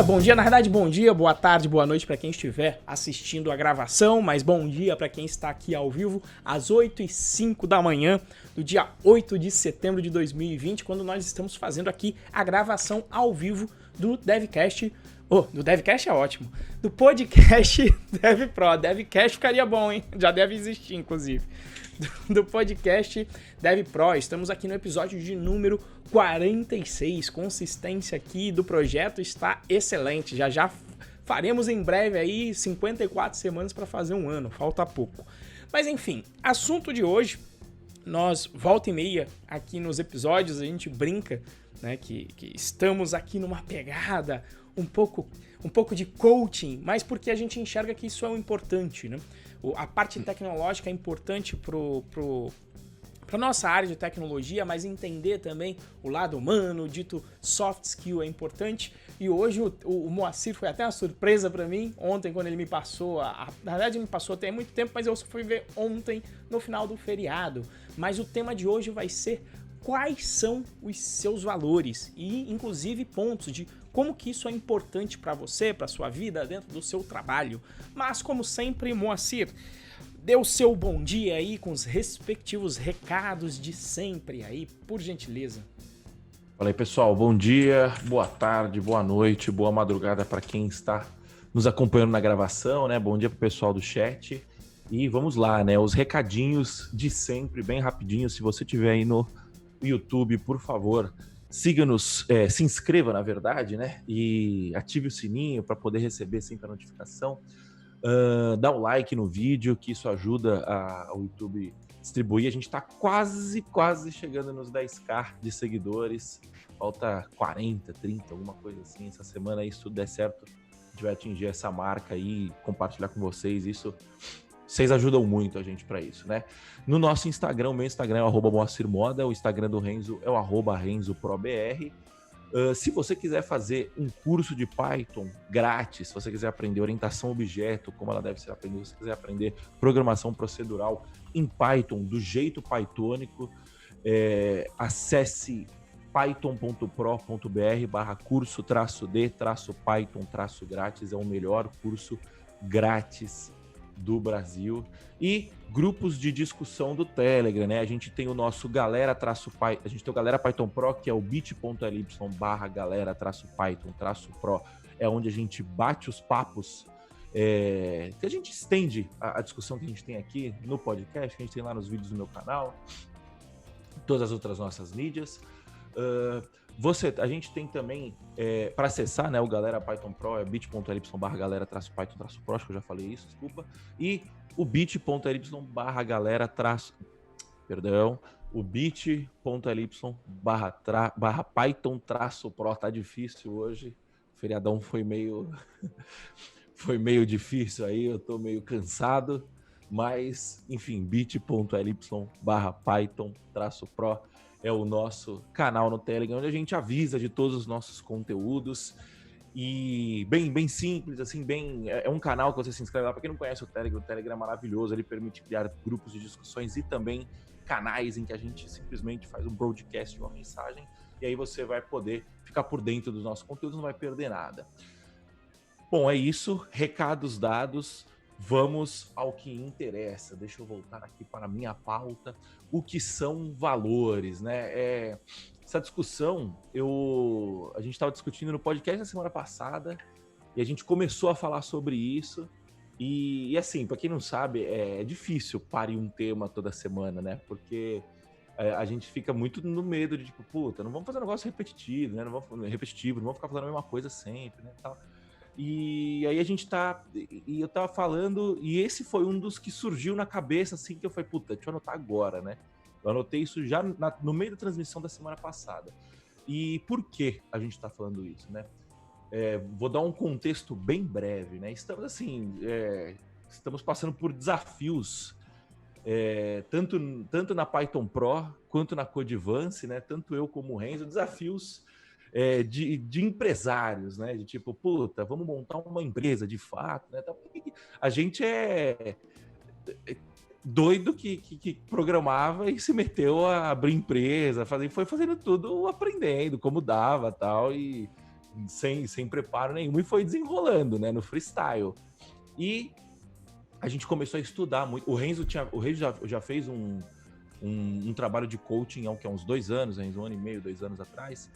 bom dia, na verdade, bom dia, boa tarde, boa noite para quem estiver assistindo a gravação, mas bom dia para quem está aqui ao vivo às 8h05 da manhã do dia 8 de setembro de 2020, quando nós estamos fazendo aqui a gravação ao vivo do DevCast. Do DevCast é ótimo, do podcast DevPro. DevCast ficaria bom, hein? Já deve existir, inclusive. Do podcast DevPro. Estamos aqui no episódio de número 46. Consistência aqui do projeto está excelente. Já faremos em breve aí 54 semanas para fazer um ano. Falta pouco. Mas enfim, assunto de hoje. Nós, volta e meia, aqui nos episódios, a gente brinca, né, que estamos aqui numa pegada um pouco de coaching, mas porque a gente enxerga que isso é o importante, né? A parte tecnológica é importante para nossa área de tecnologia, mas entender também o lado humano, dito soft skill, é importante. E hoje o Moacir foi até uma surpresa para mim, ontem quando ele me passou, na verdade ele me passou até muito tempo, mas eu só fui ver ontem no final do feriado. Mas o tema de hoje vai ser quais são os seus valores e inclusive pontos de como que isso é importante para você, para sua vida, dentro do seu trabalho. Mas como sempre, Moacir, dê o seu bom dia aí com os respectivos recados de sempre aí, por gentileza. Fala aí, pessoal, bom dia, boa tarde, boa noite, boa madrugada para quem está nos acompanhando na gravação, né? Bom dia pro pessoal do chat. E vamos lá, né? Os recadinhos de sempre, bem rapidinho. Se você estiver aí no YouTube, por favor, siga-nos, se inscreva, na verdade, né? E ative o sininho para poder receber sempre a notificação. Dá um like no vídeo, que isso ajuda o YouTube distribuir. A gente está quase chegando nos 10k de seguidores. Falta 40, 30, alguma coisa assim. Essa semana aí, se tudo der certo, a gente vai atingir essa marca aí, compartilhar com vocês. Isso, vocês ajudam muito a gente para isso, né? No nosso Instagram, o meu Instagram é o @moacirmoda, o Instagram do Renzo é o @renzoprobr. Se você quiser fazer um curso de Python grátis, se você quiser aprender orientação a objeto, como ela deve ser aprendida, se você quiser aprender programação procedural em Python, do jeito pythônico, acesse python.pro.br/curso-d-python-grátis, é o melhor curso grátis do Brasil. E grupos de discussão do Telegram, né? A gente tem o nosso Galera-Python, a gente tem o Galera Python Pro, que é o bit.ly/Galera-Python-Pro, é onde a gente bate os papos, que a gente estende a discussão que a gente tem aqui no podcast, que a gente tem lá nos vídeos do meu canal, todas as outras nossas mídias. A gente tem também, para acessar, né, o Galera Python Pro, é bit.ly/Galera-Python-Pro, acho que eu já falei isso, desculpa, e o bit.ly/Python-Pro, tá difícil hoje, o feriadão foi meio difícil aí, eu tô meio cansado, mas, enfim, bit.ly/Python-Pro é o nosso canal no Telegram, onde a gente avisa de todos os nossos conteúdos. E bem simples, assim, é um canal que você se inscreve lá. Para quem não conhece o Telegram é maravilhoso, ele permite criar grupos de discussões e também canais em que a gente simplesmente faz um broadcast de uma mensagem, e aí você vai poder ficar por dentro dos nossos conteúdos, não vai perder nada. Bom, é isso, recados dados, vamos ao que interessa. Deixa eu voltar aqui para a minha pauta. O que são valores, né? Essa discussão, a gente estava discutindo no podcast na semana passada e a gente começou a falar sobre isso. E assim, para quem não sabe, é difícil parir um tema toda semana, né? Porque a gente fica muito no medo de, tipo, puta, não vamos fazer um negócio repetitivo, né? Não vamos ficar falando a mesma coisa sempre, né? Tal. E aí e eu tava falando, e esse foi um dos que surgiu na cabeça, assim, que eu falei, puta, deixa eu anotar agora, né? Eu anotei isso já no meio da transmissão da semana passada. E por que a gente tá falando isso, né? Vou dar um contexto bem breve, né? Estamos passando por desafios, tanto na Python Pro quanto na Codevance, né? Tanto eu como o Renzo, desafios de empresários, né? De tipo, puta, vamos montar uma empresa de fato, né? A gente doido que programava e se meteu a abrir empresa, foi fazendo tudo aprendendo como dava tal, e sem preparo nenhum, e foi desenrolando, né, no freestyle. E a gente começou a estudar muito. O Renzo já fez um trabalho de coaching há uns 2 anos, Renzo, 1 ano e meio, 2 anos atrás,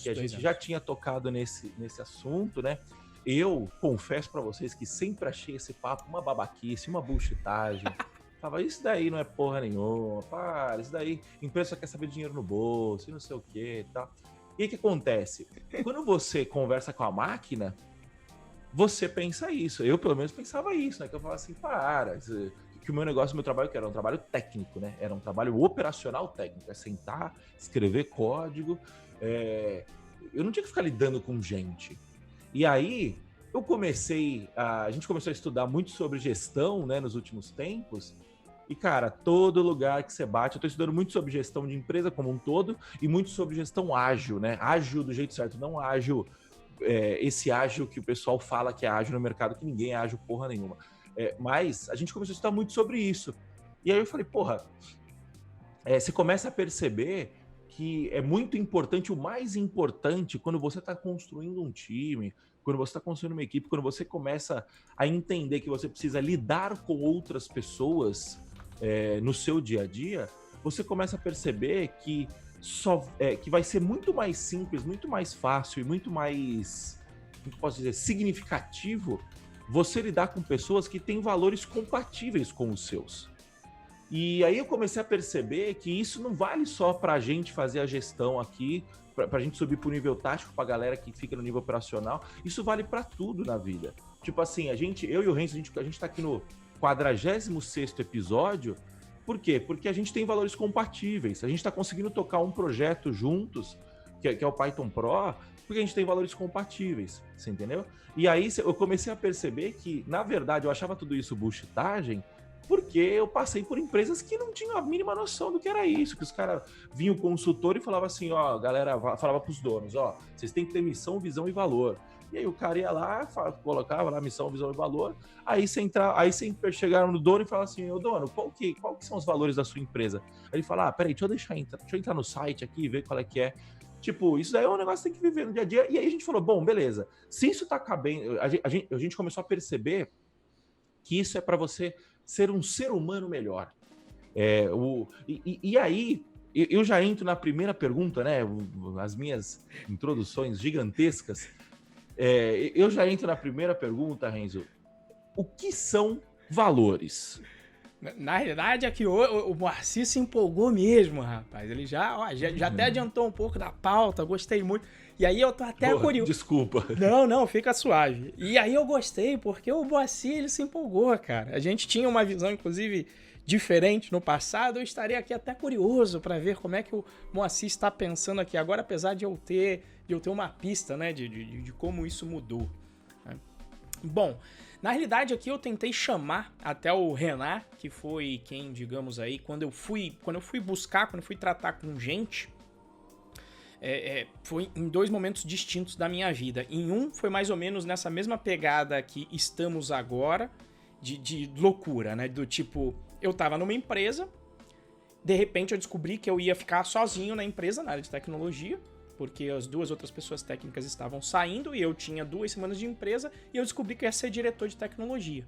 que a gente já tinha tocado nesse assunto, né? Eu confesso pra vocês que sempre achei esse papo uma babaquice, uma bullshitagem. Falava, isso daí não é porra nenhuma, para, isso daí, empresa só quer saber dinheiro no bolso, e não sei o que e tal. E o que acontece? Quando você conversa com a máquina, você pensa isso. Eu, pelo menos, pensava isso, né? Que eu falava assim, que o meu negócio, o meu trabalho, que era um trabalho técnico, né? Era um trabalho operacional técnico. É sentar, escrever código. Eu não tinha que ficar lidando com gente. E aí, a gente começou a estudar muito sobre gestão, né? Nos últimos tempos. E, cara, todo lugar que você bate, eu tô estudando muito sobre gestão de empresa como um todo e muito sobre gestão ágil, né? Ágil do jeito certo, não ágil... esse ágil que o pessoal fala que é ágil no mercado, que ninguém é ágil porra nenhuma. Mas a gente começou a estudar muito sobre isso. E aí eu falei, você começa a perceber que é muito importante, o mais importante, quando você está construindo um time, quando você está construindo uma equipe, quando você começa a entender que você precisa lidar com outras pessoas no seu dia a dia, você começa a perceber que que vai ser muito mais simples, muito mais fácil e muito mais, como posso dizer, significativo você lidar com pessoas que têm valores compatíveis com os seus. E aí eu comecei a perceber que isso não vale só para a gente fazer a gestão aqui, para a gente subir para o nível tático, para a galera que fica no nível operacional. Isso vale para tudo na vida. Tipo assim, eu e o Renzo, a gente tá aqui no 46º episódio. Por quê? Porque a gente tem valores compatíveis. A gente está conseguindo tocar um projeto juntos, que é o Python Pro, porque a gente tem valores compatíveis, você entendeu? E aí eu comecei a perceber que, na verdade, eu achava tudo isso bullshitagem, porque eu passei por empresas que não tinham a mínima noção do que era isso, que os caras vinham o consultor e falavam assim, galera, falava para os donos, vocês têm que ter missão, visão e valor. E aí o cara ia lá, colocava lá missão, visão e valor, aí você chegaram no dono e falava assim, ô dono, qual que são os valores da sua empresa? Aí ele fala, peraí, deixa eu entrar no site aqui e ver qual é que é. Tipo, isso daí é um negócio que tem que viver no dia a dia. E aí a gente falou, bom, beleza, se isso tá cabendo, a gente começou a perceber que isso é para você ser um ser humano melhor. E aí, eu já entro na primeira pergunta, né, as minhas introduções gigantescas. Eu já entro na primeira pergunta, Renzo. O que são valores? Na realidade, aqui o Moacir se empolgou mesmo, rapaz. Ele já até adiantou um pouco da pauta, gostei muito. E aí eu tô até curioso. Desculpa. Não, fica suave. E aí eu gostei, porque o Moacir, ele se empolgou, cara. A gente tinha uma visão, inclusive, diferente no passado. Eu estaria aqui até curioso para ver como é que o Moacir está pensando aqui agora, apesar de eu ter uma pista, né, de como isso mudou. Bom, na realidade aqui eu tentei chamar até o Renan, que foi quem, digamos aí, quando eu fui tratar com gente, foi em 2 momentos distintos da minha vida. Em um foi mais ou menos nessa mesma pegada que estamos agora, de loucura, né, do tipo, eu tava numa empresa, de repente eu descobri que eu ia ficar sozinho na empresa, na área de tecnologia, porque as 2 outras pessoas técnicas estavam saindo e eu tinha 2 semanas de empresa e eu descobri que eu ia ser diretor de tecnologia.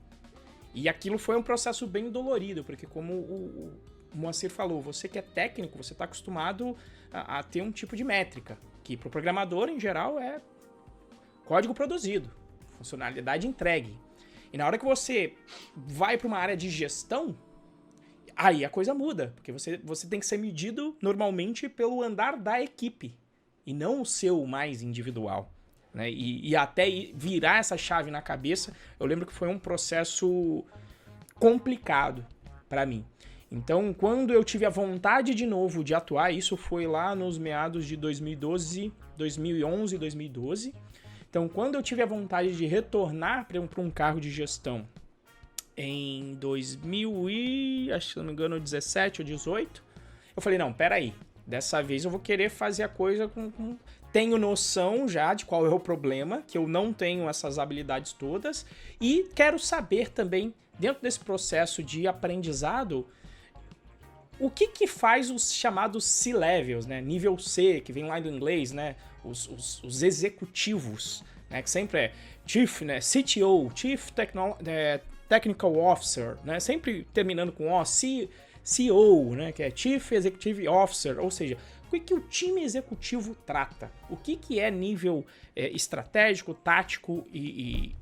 E aquilo foi um processo bem dolorido, porque como o Moacir falou, você que é técnico, você está acostumado a ter um tipo de métrica, que para o programador, em geral, é código produzido, funcionalidade entregue. E na hora que você vai para uma área de gestão, aí a coisa muda, porque você tem que ser medido normalmente pelo andar da equipe, e não o seu mais individual, né? E até virar essa chave na cabeça, eu lembro que foi um processo complicado para mim. Então, quando eu tive a vontade de novo de atuar, isso foi lá nos meados de 2011, 2012. Então, quando eu tive a vontade de retornar para um cargo de gestão em 2017 ou 18, eu falei, não, peraí. Dessa vez eu vou querer fazer a coisa com... Tenho noção já de qual é o problema, que eu não tenho essas habilidades todas, e quero saber também, dentro desse processo de aprendizado, o que faz os chamados C-levels, né? Nível C, que vem lá do inglês, né? Os executivos, né? Que sempre é Chief, né? CTO, Technical Officer, né? Sempre terminando com O, CEO, né? Que é Chief Executive Officer, ou seja, o que o time executivo trata? O que é nível estratégico, tático e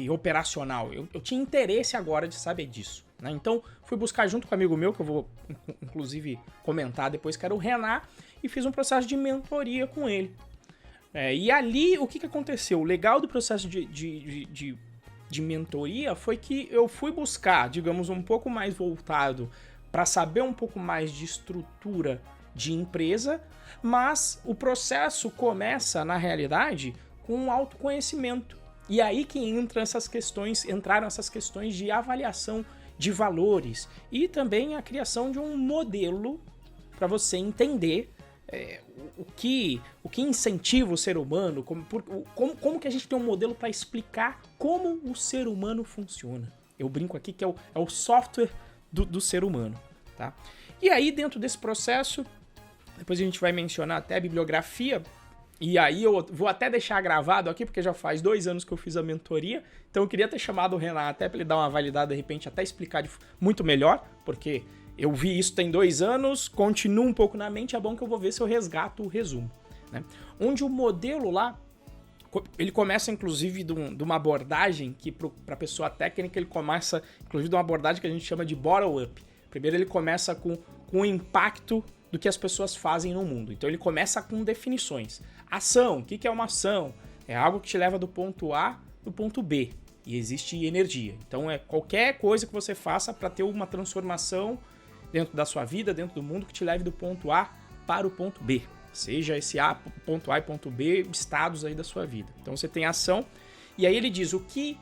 operacional? Eu tinha interesse agora de saber disso, né? Então, fui buscar junto com um amigo meu, que eu vou, inclusive, comentar depois, que era o Renan, e fiz um processo de mentoria com ele. E ali, o que aconteceu? O legal do processo de mentoria foi que eu fui buscar, digamos, um pouco mais voltado para saber um pouco mais de estrutura de empresa, mas o processo começa, na realidade, com um autoconhecimento. E aí que entraram essas questões de avaliação de valores e também a criação de um modelo para você entender o que incentiva o ser humano, como que a gente tem um modelo para explicar como o ser humano funciona. Eu brinco aqui que é o software do ser humano, tá? E aí, dentro desse processo, depois a gente vai mencionar até a bibliografia, e aí eu vou até deixar gravado aqui, porque já faz 2 anos que eu fiz a mentoria, então eu queria ter chamado o Renan até para ele dar uma validada, de repente até explicar muito melhor, porque eu vi isso tem 2 anos, continua um pouco na mente, é bom que eu vou ver se eu resgato o resumo, né? Onde o modelo lá, ele começa inclusive de uma abordagem que para a pessoa técnica, ele começa inclusive de uma abordagem que a gente chama de bottom-up. Primeiro ele começa com o impacto do que as pessoas fazem no mundo. Então ele começa com definições. Ação, o que é uma ação? É algo que te leva do ponto A do ponto B. E existe energia. Então é qualquer coisa que você faça para ter uma transformação dentro da sua vida, dentro do mundo, que te leve do ponto A para o ponto B. Seja esse ponto A e ponto B, estados aí da sua vida. Então você tem ação. E aí ele diz o que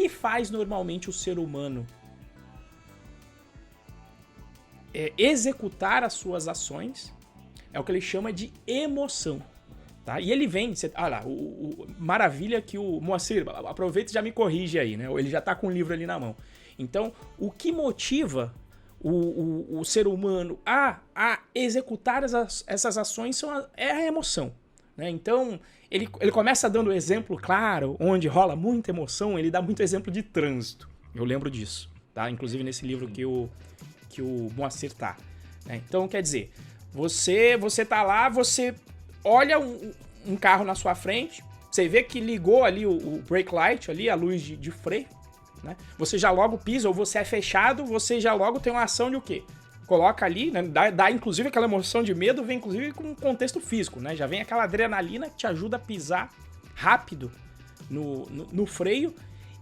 faz normalmente o ser humano executar as suas ações, é o que ele chama de emoção, tá? E ele vem, olha lá, maravilha que o Moacir, aproveita e já me corrige aí, né? Ele já tá com o livro ali na mão. Então, o que motiva o ser humano a executar essas ações é a emoção, né? Então, ele começa dando exemplo claro, onde rola muita emoção, ele dá muito exemplo de trânsito. Eu lembro disso, tá? Inclusive nesse livro que o Moacir tá, né? Então, quer dizer, você tá lá, você olha um carro na sua frente, você vê que ligou ali o brake light, ali, a luz de freio, né? Você já logo pisa, ou você é fechado, você já logo tem uma ação de o quê? Coloca ali, né? Dá inclusive aquela emoção de medo, vem inclusive com um contexto físico, né? Já vem aquela adrenalina que te ajuda a pisar rápido no freio.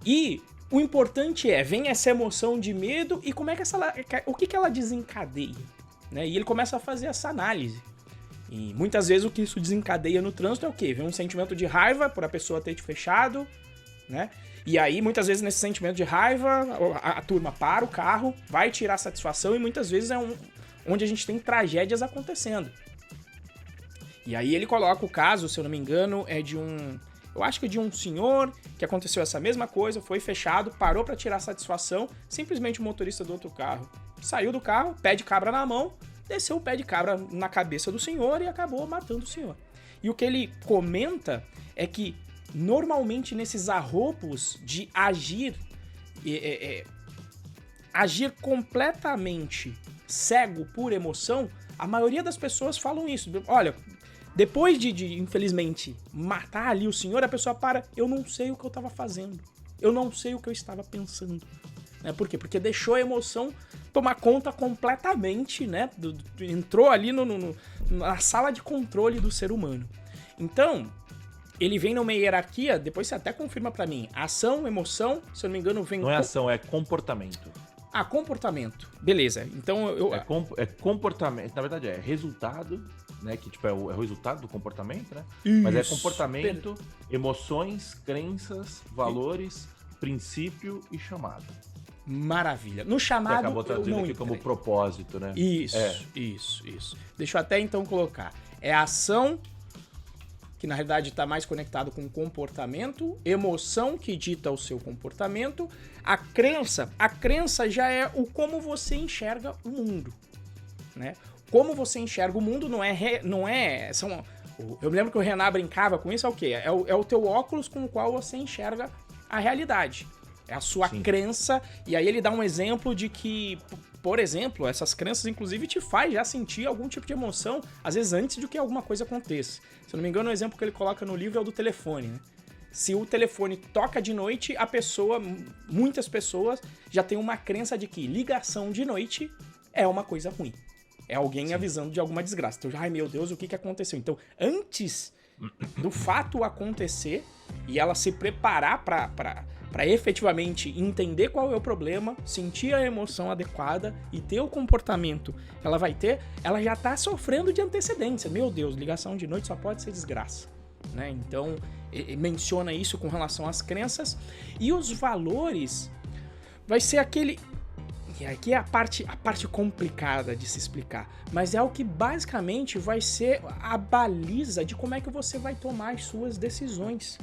E o importante vem essa emoção de medo e como é que o que ela desencadeia, né? E ele começa a fazer essa análise. E muitas vezes o que isso desencadeia no trânsito é o quê? Vem um sentimento de raiva por a pessoa ter te fechado, né? E aí, muitas vezes, nesse sentimento de raiva, a turma para o carro, vai tirar satisfação e muitas vezes onde a gente tem tragédias acontecendo. E aí ele coloca o caso, se eu não me engano, eu acho que é de um senhor que aconteceu essa mesma coisa, foi fechado, parou para tirar satisfação, simplesmente o motorista do outro carro saiu do carro, pé de cabra na mão, desceu o pé de cabra na cabeça do senhor e acabou matando o senhor. E o que ele comenta é que normalmente nesses arropos de agir completamente cego por emoção, a maioria das pessoas falam isso. Olha, depois de infelizmente matar ali o senhor, a pessoa para, eu não sei o que eu estava fazendo, eu não sei o que eu estava pensando, né? Por quê? Porque deixou a emoção tomar conta completamente, né? Entrou ali na sala de controle do ser humano. Então, ele vem numa hierarquia, depois você até confirma pra mim, ação, emoção, se eu não me engano, vem... Não é ação, é comportamento. Ah, comportamento. Beleza, então É comportamento, na verdade é resultado, né, que tipo é o resultado do comportamento, né? Isso. Mas é comportamento, emoções, crenças, valores, princípio e chamado. Maravilha. No chamado, que acabou traduzindo aqui como propósito, né? Isso. Deixa eu até então colocar. É a ação que na realidade está mais conectado com comportamento, emoção que dita o seu comportamento, a crença já é o como você enxerga o mundo, né? Como você enxerga o mundo não é eu me lembro que o Renan brincava com isso, é o quê? É o teu óculos com o qual você enxerga a realidade. É a sua crença, e aí ele dá um exemplo de que, por exemplo, essas crenças inclusive te faz já sentir algum tipo de emoção, às vezes antes de que alguma coisa aconteça. Se eu não me engano, o exemplo que ele coloca no livro é o do telefone, né? Se o telefone toca de noite, muitas pessoas já têm uma crença de que ligação de noite é uma coisa ruim. É alguém avisando de alguma desgraça. Então, ai meu Deus, o que aconteceu? Então, antes do fato acontecer e ela se preparar para efetivamente entender qual é o problema, sentir a emoção adequada e ter o comportamento que ela vai ter, ela já tá sofrendo de antecedência. Meu Deus, ligação de noite só pode ser desgraça, né? Então, menciona isso com relação às crenças. E os valores vai ser aquele... E aqui é a parte complicada de se explicar, mas é o que basicamente vai ser a baliza de como é que você vai tomar as suas decisões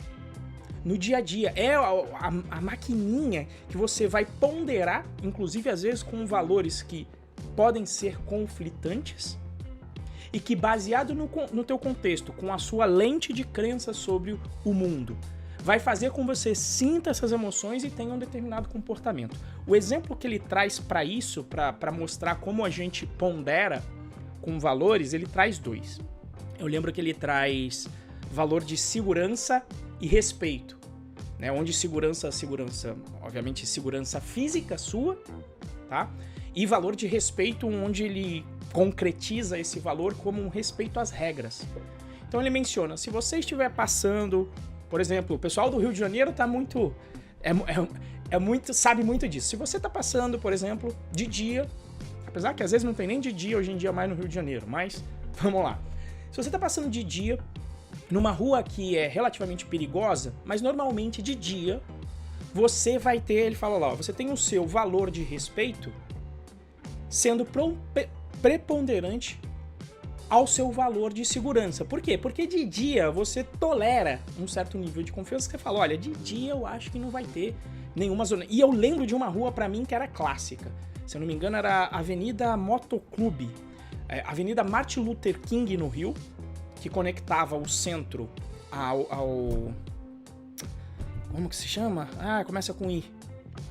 no dia a dia. É a maquininha que você vai ponderar, inclusive às vezes com valores que podem ser conflitantes e que, baseado no teu contexto, com a sua lente de crença sobre o mundo, vai fazer com que você sinta essas emoções e tenha um determinado comportamento. O exemplo que ele traz para isso, para mostrar como a gente pondera com valores, ele traz dois. Eu lembro que ele traz valor de segurança e respeito, né? Onde segurança, obviamente segurança física sua, tá? E valor de respeito, onde ele concretiza esse valor como um respeito às regras. Então ele menciona, se você estiver passando... Por exemplo, o pessoal do Rio de Janeiro tá muito... sabe muito disso. Se você tá passando, por exemplo, de dia, apesar que às vezes não tem nem de dia hoje em dia mais no Rio de Janeiro, mas vamos lá. Se você tá passando de dia numa rua que é relativamente perigosa, mas normalmente de dia, você vai ter, ele fala lá, você tem o seu valor de respeito sendo preponderante ao seu valor de segurança. Por quê? Porque de dia você tolera um certo nível de confiança que você fala, olha, de dia eu acho que não vai ter nenhuma zona. E eu lembro de uma rua pra mim que era clássica. Se eu não me engano era a Avenida Motoclube, Avenida Martin Luther King no Rio, que conectava o centro ao... Como que se chama? Começa com I.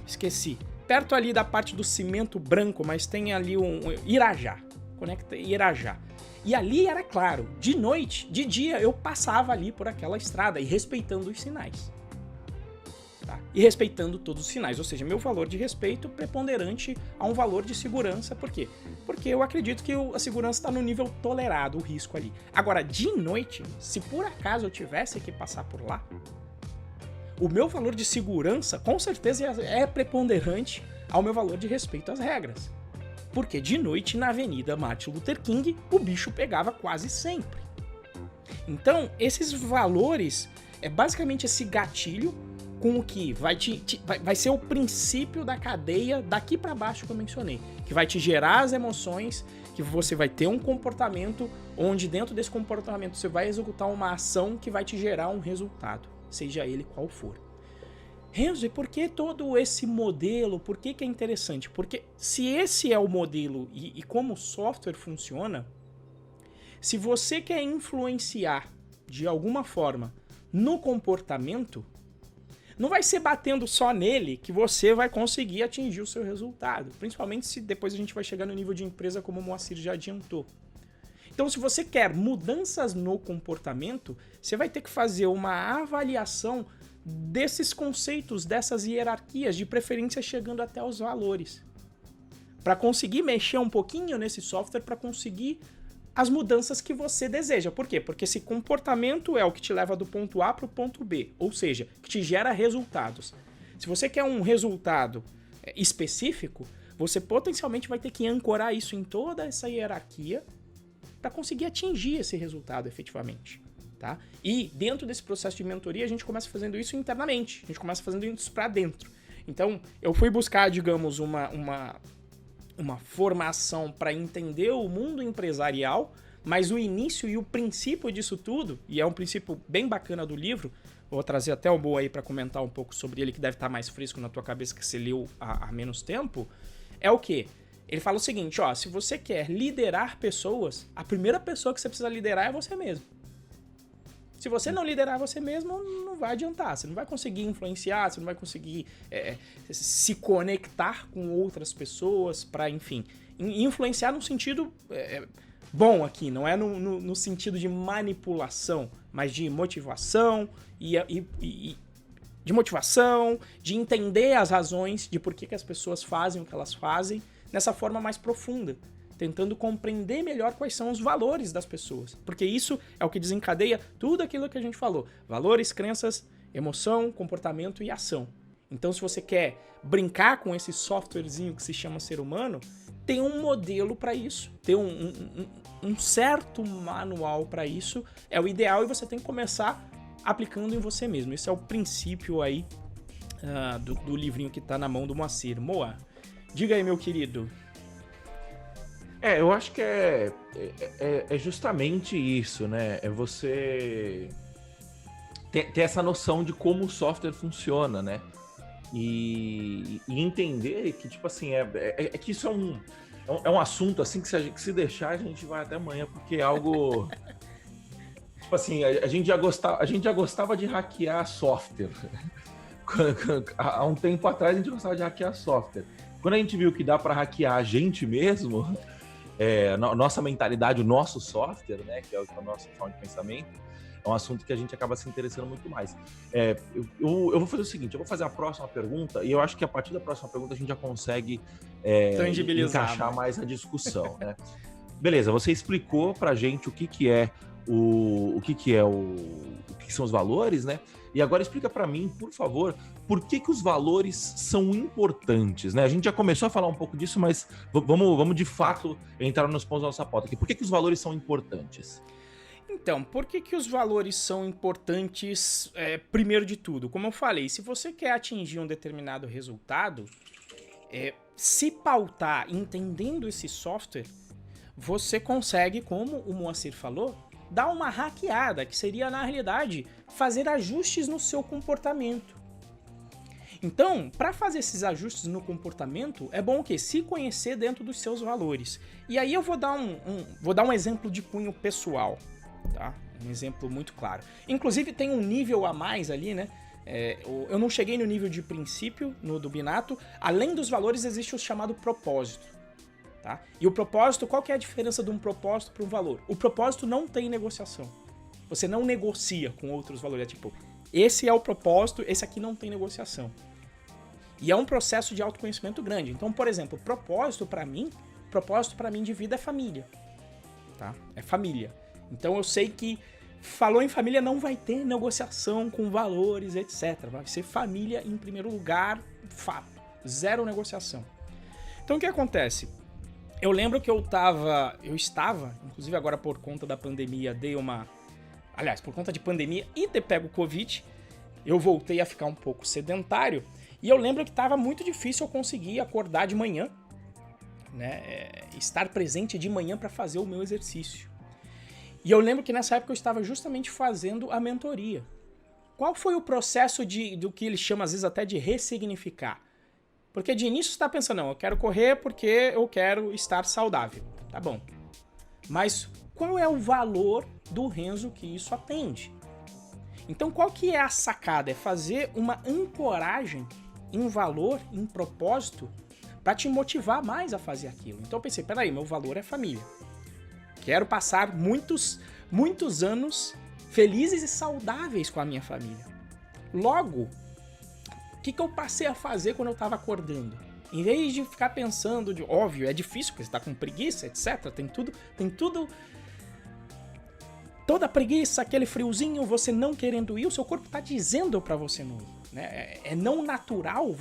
Esqueci. Perto ali da parte do cimento branco, mas tem ali um Irajá. Conecta Irajá. E ali era claro, de noite, de dia, eu passava ali por aquela estrada e respeitando os sinais. Tá? E respeitando todos os sinais, ou seja, meu valor de respeito preponderante a um valor de segurança. Por quê? Porque eu acredito que a segurança está no nível tolerado, o risco ali. Agora, de noite, se por acaso eu tivesse que passar por lá, o meu valor de segurança, com certeza, é preponderante ao meu valor de respeito às regras. Porque de noite, na Avenida Martin Luther King, o bicho pegava quase sempre. Então, esses valores é basicamente esse gatilho com o que vai ser o princípio da cadeia daqui para baixo que eu mencionei, que vai te gerar as emoções, que você vai ter um comportamento onde dentro desse comportamento você vai executar uma ação que vai te gerar um resultado, seja ele qual for. Renzo, e por que todo esse modelo? Por que é interessante? Porque se esse é o modelo e como o software funciona, se você quer influenciar de alguma forma no comportamento, não vai ser batendo só nele que você vai conseguir atingir o seu resultado. Principalmente se depois a gente vai chegar no nível de empresa como o Moacir já adiantou. Então, se você quer mudanças no comportamento, você vai ter que fazer uma avaliação desses conceitos, dessas hierarquias, de preferência chegando até os valores. Para conseguir mexer um pouquinho nesse software, para conseguir as mudanças que você deseja. Por quê? Porque esse comportamento é o que te leva do ponto A para o ponto B, ou seja, que te gera resultados. Se você quer um resultado específico, você potencialmente vai ter que ancorar isso em toda essa hierarquia para conseguir atingir esse resultado efetivamente. Tá? E dentro desse processo de mentoria, a gente começa fazendo isso internamente, a gente começa fazendo isso para dentro. Então, eu fui buscar, digamos, uma formação para entender o mundo empresarial, Mas o início e o princípio disso tudo, e é um princípio bem bacana do livro, vou trazer até o Boa aí para comentar um pouco sobre ele, que deve estar mais fresco na tua cabeça que você leu há menos tempo, é o quê? Ele fala o seguinte, ó, se você quer liderar pessoas, a primeira pessoa que você precisa liderar é você mesmo. Se você não liderar você mesmo, não vai adiantar. Você não vai conseguir influenciar, você não vai conseguir se conectar com outras pessoas para, enfim, influenciar no sentido bom aqui, não é no sentido de manipulação, mas de motivação de entender as razões de por que as pessoas fazem o que elas fazem nessa forma mais profunda, tentando compreender melhor quais são os valores das pessoas. Porque isso é o que desencadeia tudo aquilo que a gente falou. Valores, crenças, emoção, comportamento e ação. Então, se você quer brincar com esse softwarezinho que se chama ser humano, tem um modelo para isso, tem um certo manual para isso, é o ideal e você tem que começar aplicando em você mesmo. Esse é o princípio aí do livrinho que tá na mão do Moacir. Moa, diga aí, meu querido. Eu acho que é justamente isso, né? É você ter essa noção de como o software funciona, né? E entender que, tipo assim, que isso é um assunto, assim, que se deixar, a gente vai até amanhã, porque é algo... tipo assim, a gente já gostava de hackear software. Há um tempo atrás, a gente gostava de hackear software. Quando a gente viu que dá para hackear a gente mesmo... nossa mentalidade, o nosso software, né, que é a nossa forma de pensamento, é um assunto que a gente acaba se interessando muito mais. Eu vou fazer o seguinte, eu vou fazer a próxima pergunta e eu acho que a partir da próxima pergunta a gente já consegue encaixar mais a discussão, né? Beleza, você explicou pra gente o que são os valores, né? E agora explica para mim, por favor, por que os valores são importantes, né? A gente já começou a falar um pouco disso, mas vamos de fato entrar nos pontos da nossa pauta aqui. Por que os valores são importantes? Então, por que os valores são importantes, primeiro de tudo? Como eu falei, se você quer atingir um determinado resultado, se pautar entendendo esse software, você consegue, como o Moacir falou, dar uma hackeada, que seria, na realidade, fazer ajustes no seu comportamento. Então, para fazer esses ajustes no comportamento, é bom o quê? Se conhecer dentro dos seus valores. E aí eu vou dar um exemplo de cunho pessoal, tá? Um exemplo muito claro. Inclusive tem um nível a mais ali, né? Eu não cheguei no nível de princípio, do Binato. Além dos valores, existe o chamado propósito. Tá? E o propósito, qual que é a diferença de um propósito para um valor? O propósito não tem negociação. Você não negocia com outros valores. É tipo, esse é o propósito, esse aqui não tem negociação. E é um processo de autoconhecimento grande. Então, por exemplo, propósito para mim de vida é família. Tá? É família. Então eu sei que falou em família não vai ter negociação com valores, etc. Vai ser família em primeiro lugar, fato. Zero negociação. Então o que acontece? Eu lembro que eu estava, inclusive agora por conta da pandemia, por conta de pandemia e ter pego Covid, eu voltei a ficar um pouco sedentário, e eu lembro que estava muito difícil eu conseguir acordar de manhã, né, estar presente de manhã para fazer o meu exercício. E eu lembro que nessa época eu estava justamente fazendo a mentoria. Qual foi o processo do que eles chamam às vezes até de ressignificar? Porque de início você tá pensando, não, eu quero correr porque eu quero estar saudável. Tá bom. Mas qual é o valor do Renzo que isso atende? Então qual que é a sacada? É fazer uma ancoragem em valor, em propósito, para te motivar mais a fazer aquilo. Então eu pensei, peraí, meu valor é família. Quero passar muitos anos felizes e saudáveis com a minha família. Logo, o que eu passei a fazer quando eu estava acordando? Em vez de ficar pensando, óbvio, é difícil, porque você está com preguiça, etc. Tem tudo. Toda preguiça, aquele friozinho, você não querendo ir, o seu corpo está dizendo para você não ir. Né? É não natural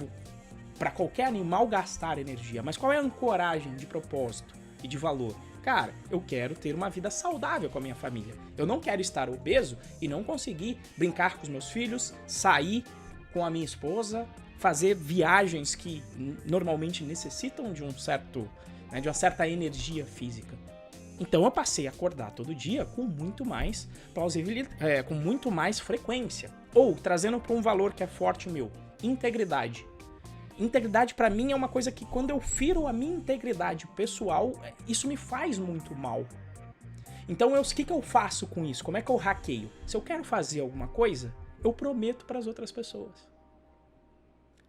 para qualquer animal gastar energia. Mas qual é a ancoragem de propósito e de valor? Cara, eu quero ter uma vida saudável com a minha família. Eu não quero estar obeso e não conseguir brincar com os meus filhos, sair com a minha esposa, fazer viagens que normalmente necessitam de uma certa energia física. Então eu passei a acordar todo dia com muito mais plausibilidade, com muito mais frequência. Ou, trazendo para um valor que é forte meu, integridade. Integridade para mim é uma coisa que quando eu firo a minha integridade pessoal, isso me faz muito mal. Então o que eu faço com isso? Como é que eu hackeio? Se eu quero fazer alguma coisa, eu prometo para as outras pessoas.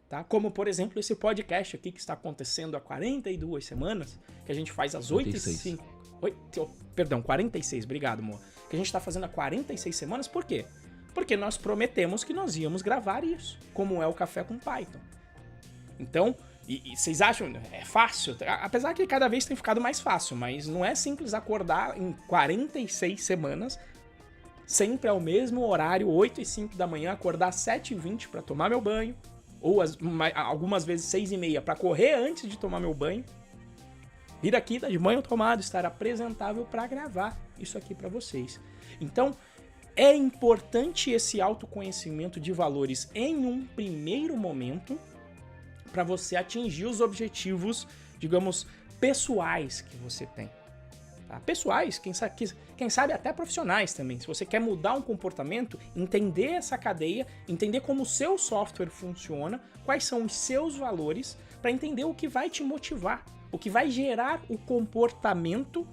Tá? Como, por exemplo, esse podcast aqui que está acontecendo há 42 semanas, que a gente faz às 8h05. 46, obrigado, amor. Que a gente está fazendo há 46 semanas, por quê? Porque nós prometemos que nós íamos gravar isso, como é o Café com Python. Então, e vocês acham, é fácil? Apesar que cada vez tem ficado mais fácil, mas não é simples acordar em 46 semanas, sempre ao mesmo horário, 8h05 da manhã, acordar às 7h20 para tomar meu banho, ou algumas vezes 6h30 para correr antes de tomar meu banho, vir aqui, dar de banho tomado, estar apresentável para gravar isso aqui para vocês. Então, é importante esse autoconhecimento de valores em um primeiro momento para você atingir os objetivos, digamos, pessoais que você tem. Tá? Pessoais, quem sabe até profissionais também. Se você quer mudar um comportamento, entender essa cadeia, entender como o seu software funciona, quais são os seus valores, para entender o que vai te motivar, o que vai gerar o comportamento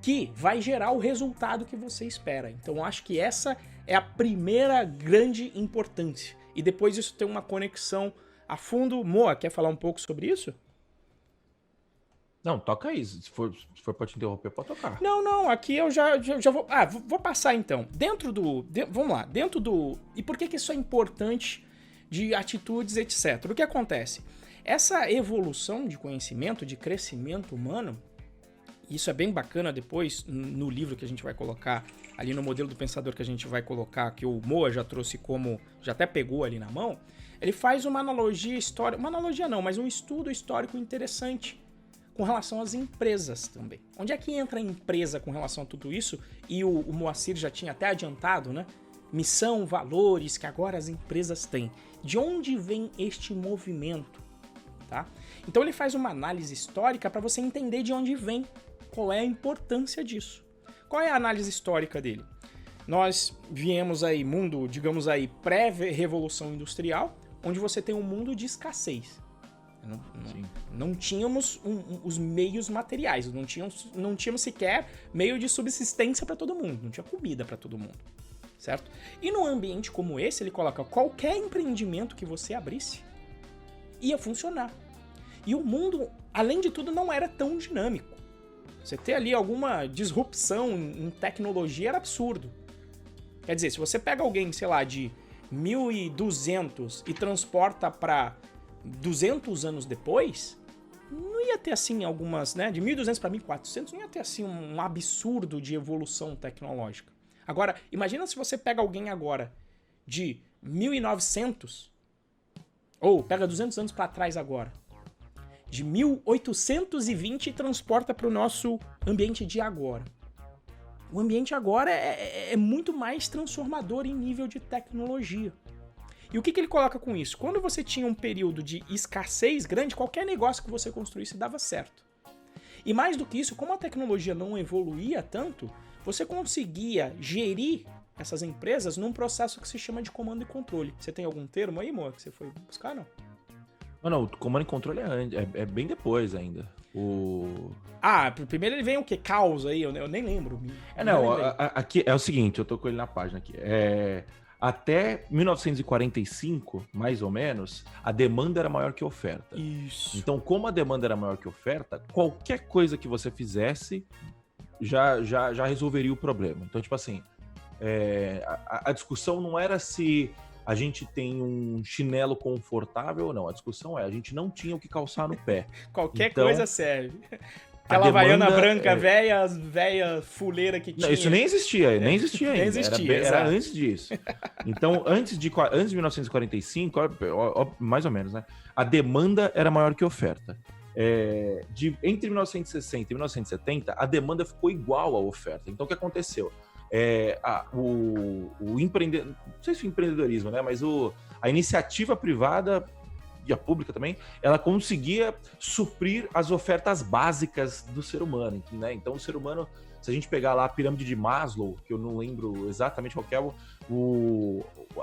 que vai gerar o resultado que você espera. Então, acho que essa é a primeira grande importância. E depois isso tem uma conexão a fundo. Moa, quer falar um pouco sobre isso? Não, toca aí. Se for pra te interromper, pode tocar. Não, aqui eu já vou... vou passar então. Vamos lá, dentro do... E por que isso é importante de atitudes, etc. O que acontece? Essa evolução de conhecimento, de crescimento humano, isso é bem bacana depois no livro que a gente vai colocar, ali no modelo do pensador que a gente vai colocar, que o Moa já trouxe como... Já até pegou ali na mão. Ele faz uma analogia histórica... Uma analogia não, mas um estudo histórico interessante com relação às empresas também. Onde é que entra a empresa com relação a tudo isso? E o Moacir já tinha até adiantado, né? Missão, valores que agora as empresas têm. De onde vem este movimento? Tá? Então ele faz uma análise histórica para você entender de onde vem, qual é a importância disso. Qual é a análise histórica dele? Nós viemos aí, mundo, digamos aí, pré-revolução industrial, onde você tem um mundo de escassez. Não tínhamos os meios materiais, não tínhamos sequer meio de subsistência para todo mundo, não tinha comida para todo mundo, certo? E num ambiente como esse, ele coloca qualquer empreendimento que você abrisse, ia funcionar. E o mundo, além de tudo, não era tão dinâmico. Você ter ali alguma disrupção em tecnologia era absurdo. Quer dizer, se você pega alguém, sei lá, de 1200 e transporta para 200 anos depois, não ia ter assim algumas, né, de 1200 para 1400, não ia ter assim um absurdo de evolução tecnológica. Agora, imagina se você pega alguém agora de 1900, ou pega 200 anos para trás agora, de 1820 e transporta para o nosso ambiente de agora. O ambiente agora é muito mais transformador em nível de tecnologia. E o que ele coloca com isso? Quando você tinha um período de escassez grande, qualquer negócio que você construísse dava certo. E mais do que isso, como a tecnologia não evoluía tanto, você conseguia gerir essas empresas num processo que se chama de comando e controle. Você tem algum termo aí, Moa, que você foi buscar, não? Não, o comando e controle é bem depois ainda. Primeiro ele vem o quê? Caos aí? Eu nem lembro. Aqui é o seguinte, eu tô com ele na página aqui. Até 1945, mais ou menos, a demanda era maior que a oferta. Isso. Então, como a demanda era maior que a oferta, qualquer coisa que você fizesse já resolveria o problema. Então, tipo assim, a discussão não era se a gente tem um chinelo confortável ou não. A discussão a gente não tinha o que calçar no pé. Qualquer coisa serve. Aquela havaiana branca, velha fuleira que tinha. Não, isso nem existia, nem existia ainda. Nem existia, era antes disso. Então, antes de 1945, mais ou menos, né? A demanda era maior que a oferta. Entre 1960 e 1970, a demanda ficou igual à oferta. Então, o que aconteceu? O empreendedorismo, não sei se o empreendedorismo, né? Mas a iniciativa privada e a pública também, ela conseguia suprir as ofertas básicas do ser humano, né? Então o ser humano, se a gente pegar lá a pirâmide de Maslow, que eu não lembro exatamente qual que é,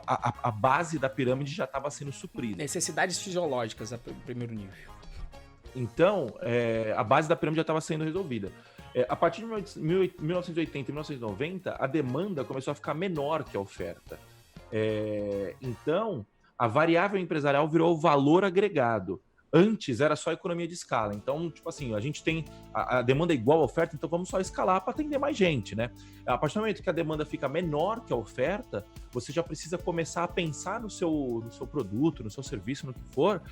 a base da pirâmide já estava sendo suprida. Necessidades fisiológicas, primeiro nível. Então, a base da pirâmide já estava sendo resolvida. A partir de 1980 e 1990, a demanda começou a ficar menor que a oferta. Então, a variável empresarial virou valor agregado. Antes era só economia de escala. Então, tipo assim, a gente tem a demanda é igual à oferta, então vamos só escalar para atender mais gente, né? A partir do momento que a demanda fica menor que a oferta, você já precisa começar a pensar no seu produto, no seu serviço, no que for,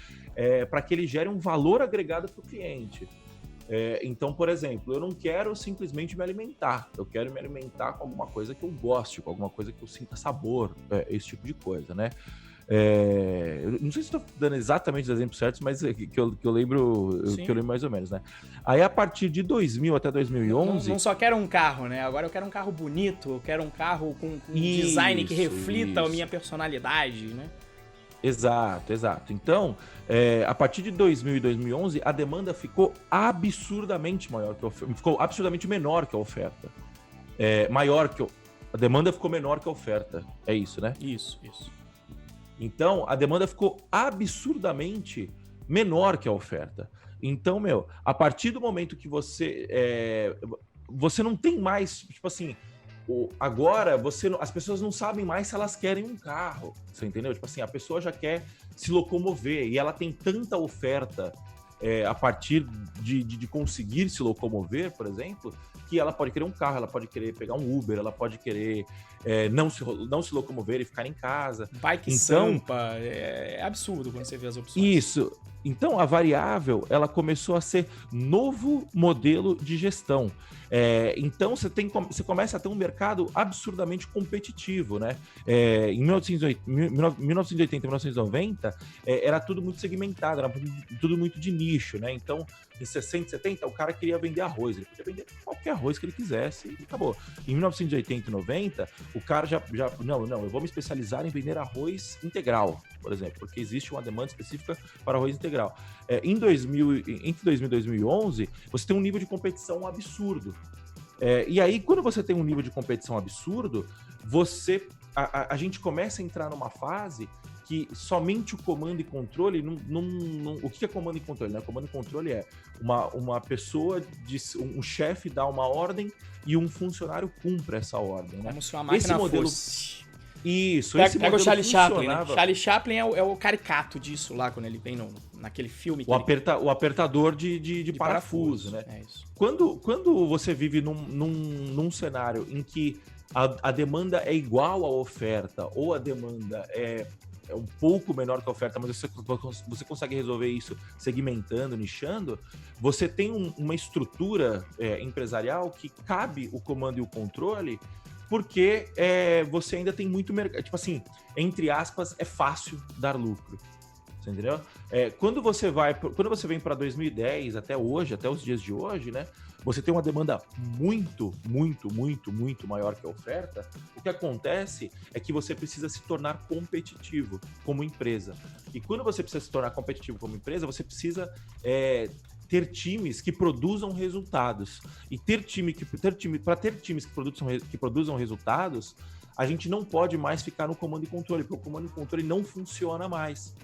para que ele gere um valor agregado para o cliente. Então, por exemplo, eu não quero simplesmente me alimentar, eu quero me alimentar com alguma coisa que eu goste, com alguma coisa que eu sinta sabor, esse tipo de coisa, né? Eu não sei se estou dando exatamente os exemplos certos, mas que eu lembro mais ou menos, né? Aí, a partir de 2000 até 2011... Não só quero um carro, né? Agora eu quero um carro bonito, eu quero um carro com um design que reflita a minha personalidade, né? Exato. Então, a partir de 2000 e 2011, a demanda ficou absurdamente maior que a oferta, ficou absurdamente menor que a oferta. A demanda ficou menor que a oferta. É isso, né? Isso. Então, a demanda ficou absurdamente menor que a oferta. Então, a partir do momento que você não tem mais, tipo assim, agora as pessoas não sabem mais se elas querem um carro, você entendeu? Tipo assim, a pessoa já quer se locomover e ela tem tanta oferta a partir de conseguir se locomover, por exemplo, que ela pode querer um carro, ela pode querer pegar um Uber, ela pode querer não se locomover e ficar em casa. Bike sampa, é absurdo quando você vê as opções. Isso. Então, a variável, ela começou a ser novo modelo de gestão. Então, você começa a ter um mercado absurdamente competitivo, né? Em 1980 e 1990, era tudo muito segmentado, era tudo muito de nicho, né? Então, em 60, 70, o cara queria vender arroz, ele podia vender qualquer arroz que ele quisesse e acabou. Em 1980 e 90, o cara não, eu vou me especializar em vender arroz integral, por exemplo, porque existe uma demanda específica para arroz integral. Entre 2000 e 2011, você tem um nível de competição absurdo. E aí, quando você tem um nível de competição absurdo, a gente começa a entrar numa fase que somente o comando e controle o que é comando e controle? Né? Comando e controle é uma pessoa, um chefe dá uma ordem e um funcionário cumpre essa ordem. Né? Como se uma máquina esse modelo fosse... Isso, pega o Charlie Chaplin, né? Charlie Chaplin é o caricato disso lá, quando ele vem naquele filme. O apertador de parafuso, né? É isso. Quando você vive num cenário em que a demanda é igual à oferta, ou a demanda é um pouco menor que a oferta, mas você consegue resolver isso segmentando, nichando, você tem uma estrutura empresarial que cabe o comando e o controle, porque você ainda tem muito mercado. Tipo assim, entre aspas, é fácil dar lucro. Você entendeu? Quando você vem para 2010 até hoje, até os dias de hoje, né? Você tem uma demanda muito, muito, muito, muito maior que a oferta. O que acontece é que você precisa se tornar competitivo como empresa. E quando você precisa se tornar competitivo como empresa, você precisa ter times que produzam resultados. E para ter times que produzam resultados, a gente não pode mais ficar no comando e controle, porque o comando e controle não funciona mais.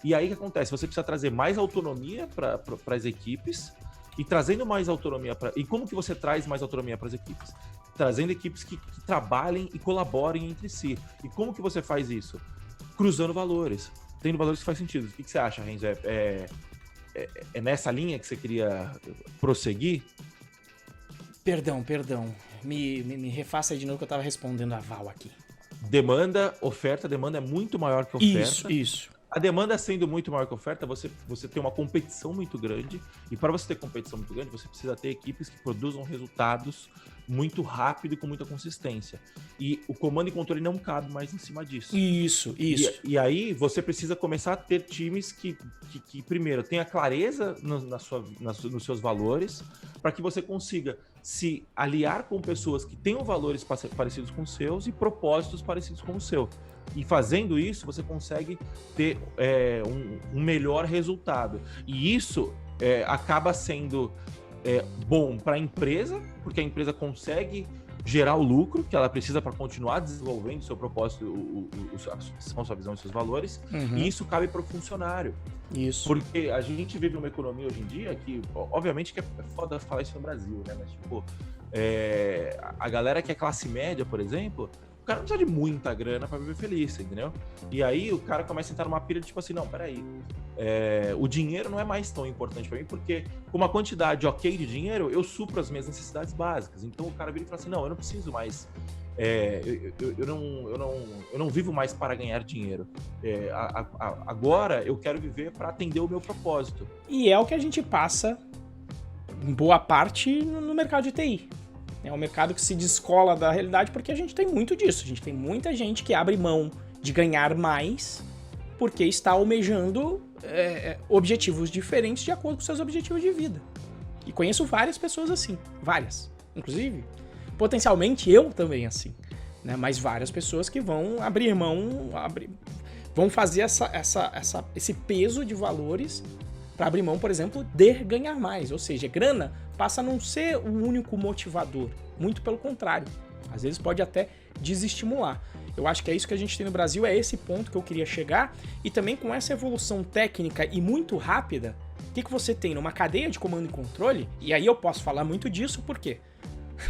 E aí o que acontece? Você precisa trazer mais autonomia para as equipes, e trazendo mais autonomia E como que você traz mais autonomia para as equipes? Trazendo equipes que trabalhem e colaborem entre si. E como que você faz isso? Cruzando valores. Tendo valores que faz sentido. O que você acha, Renzo? É nessa linha que você queria prosseguir? Perdão. Me refaça de novo que eu estava respondendo a Val aqui. Demanda é muito maior que a oferta. Isso. A demanda sendo muito maior que a oferta, você tem uma competição muito grande, e para você ter competição muito grande, você precisa ter equipes que produzam resultados muito rápido e com muita consistência. E o comando e controle não cabe mais em cima disso. Isso. E aí você precisa começar a ter times que primeiro, tenha clareza nos seus valores, para que você consiga se aliar com pessoas que tenham valores parecidos com os seus e propósitos parecidos com o seu. E fazendo isso, você consegue ter um melhor resultado. E isso acaba sendo bom para a empresa, porque a empresa consegue gerar o lucro que ela precisa para continuar desenvolvendo o seu propósito, a sua visão e seus valores, e isso cabe para o funcionário. Isso. Porque a gente vive uma economia hoje em dia que, obviamente que é foda falar isso no Brasil, né? Mas, tipo, a galera que é classe média, por exemplo, o cara não precisa de muita grana para viver feliz, entendeu? E aí o cara começa a entrar numa pilha de tipo assim, não, peraí, o dinheiro não é mais tão importante para mim, porque com uma quantidade ok de dinheiro, eu supro as minhas necessidades básicas. Então o cara vira e fala assim, não, eu não preciso mais, eu não vivo mais para ganhar dinheiro. Agora eu quero viver para atender o meu propósito. E é o que a gente passa em boa parte no mercado de TI. É um mercado que se descola da realidade porque a gente tem muito disso. A gente tem muita gente que abre mão de ganhar mais porque está almejando objetivos diferentes de acordo com seus objetivos de vida. E conheço várias pessoas assim. Várias. Inclusive, potencialmente eu também assim. Né? Mas várias pessoas que vão abrir mão, vão fazer esse peso de valores para abrir mão, por exemplo, de ganhar mais. Ou seja, grana passa a não ser o único motivador. Muito pelo contrário. Às vezes pode até desestimular. Eu acho que é isso que a gente tem no Brasil, é esse ponto que eu queria chegar. E também com essa evolução técnica e muito rápida, o que você tem numa cadeia de comando e controle? E aí eu posso falar muito disso, por quê?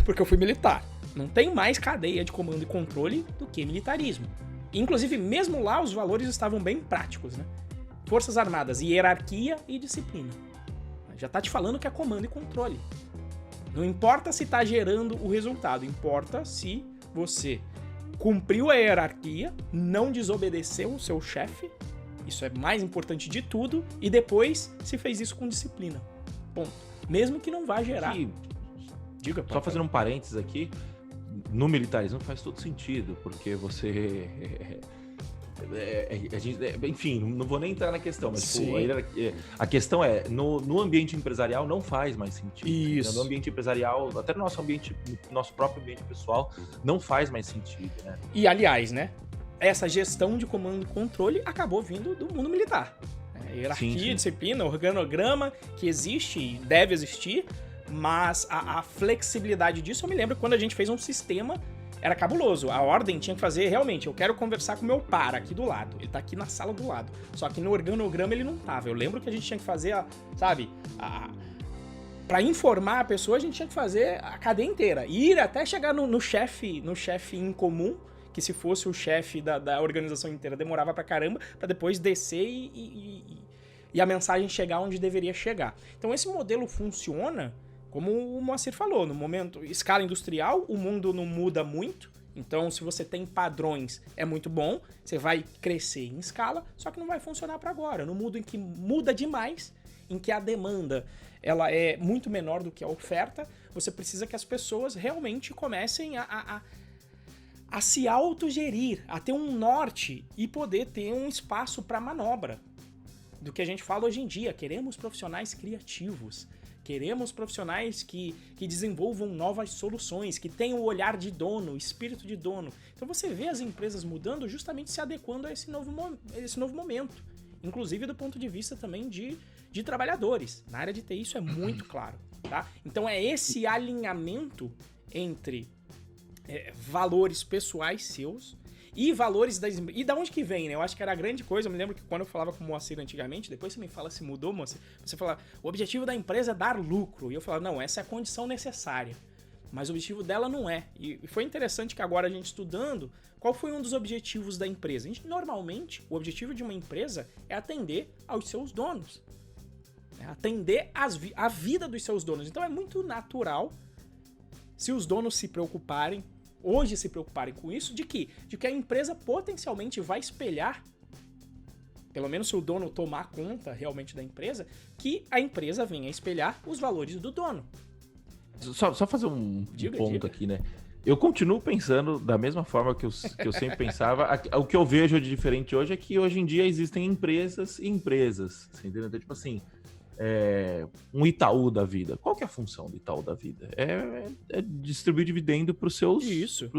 Porque eu fui militar. Não tem mais cadeia de comando e controle do que militarismo. Inclusive, mesmo lá, os valores estavam bem práticos, né? Forças Armadas, hierarquia e disciplina. Já tá te falando que é comando e controle. Não importa se tá gerando o resultado, importa se você cumpriu a hierarquia, não desobedeceu o seu chefe, isso é mais importante de tudo, e depois se fez isso com disciplina. Ponto. Mesmo que não vá gerar. Diga, só fazendo um parênteses aqui, no militarismo faz todo sentido, porque você... enfim, não vou nem entrar na questão, mas tipo, a questão é, no ambiente empresarial não faz mais sentido. Isso. No ambiente empresarial, até no nosso próprio ambiente pessoal, não faz mais sentido, né? E aliás, né, essa gestão de comando e controle acabou vindo do mundo militar. Hierarquia, disciplina, organograma, que existe e deve existir, mas a flexibilidade disso, eu me lembro quando a gente fez um sistema. Era cabuloso. A ordem tinha que fazer, realmente, eu quero conversar com o meu par aqui do lado. Ele tá aqui na sala do lado. Só que no organograma ele não tava. Eu lembro que a gente tinha que fazer, pra informar a pessoa, a gente tinha que fazer a cadeia inteira. E ir até chegar no chefe em comum, que se fosse o chefe da organização inteira, demorava pra caramba, pra depois descer e a mensagem chegar onde deveria chegar. Então esse modelo funciona... Como o Moacir falou, no momento, escala industrial, o mundo não muda muito. Então, se você tem padrões, é muito bom. Você vai crescer em escala, só que não vai funcionar para agora. No mundo em que muda demais, em que a demanda ela é muito menor do que a oferta, você precisa que as pessoas realmente comecem a se autogerir, a ter um norte e poder ter um espaço para manobra. Do que a gente fala hoje em dia, queremos profissionais criativos. Queremos profissionais que desenvolvam novas soluções, que tenham o olhar de dono, o espírito de dono. Então você vê as empresas mudando justamente se adequando a esse novo momento. Inclusive do ponto de vista também de trabalhadores. Na área de TI isso é muito claro. Tá? Então é esse alinhamento entre valores pessoais seus e valores das... E da onde que vem, né? Eu acho que era a grande coisa. Eu me lembro que quando eu falava com o Moacir antigamente, depois você me fala se mudou, Moacir. Você fala, o objetivo da empresa é dar lucro. E eu falava, não, essa é a condição necessária. Mas o objetivo dela não é. E foi interessante que agora a gente estudando, qual foi um dos objetivos da empresa? Normalmente, o objetivo de uma empresa é atender aos seus donos. É atender a vida dos seus donos. Então é muito natural, se os donos se preocuparem com isso, de que a empresa potencialmente vai espelhar, pelo menos se o dono tomar conta realmente da empresa, que a empresa venha espelhar os valores do dono. Só fazer um ponto diga. aqui, né? Eu continuo pensando da mesma forma que eu sempre pensava. O que eu vejo de diferente hoje é que hoje em dia existem empresas e empresas. Você entendeu? Então, tipo assim, um Itaú da vida. Qual que é a função do Itaú da vida? É distribuir dividendo para os seus, Isso.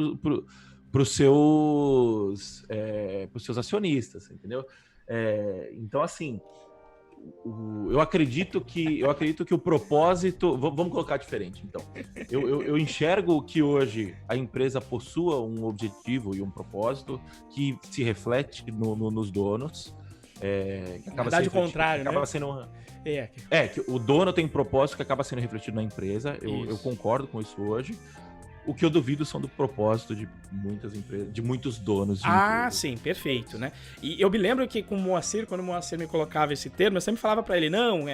pros seus acionistas, entendeu? Então, assim, eu acredito que o propósito. Vamos colocar diferente, então. Eu enxergo que hoje a empresa possua um objetivo e um propósito que se reflete nos donos. Que acaba verdade, o contrário, acaba né? sendo que o dono tem um propósito que acaba sendo refletido na empresa. Eu concordo com isso hoje. O que eu duvido são do propósito de muitas empresas, de muitos donos de empresas. Sim, perfeito, né? E eu me lembro que com o Moacir, quando o Moacir me colocava esse termo, eu sempre falava pra ele, não,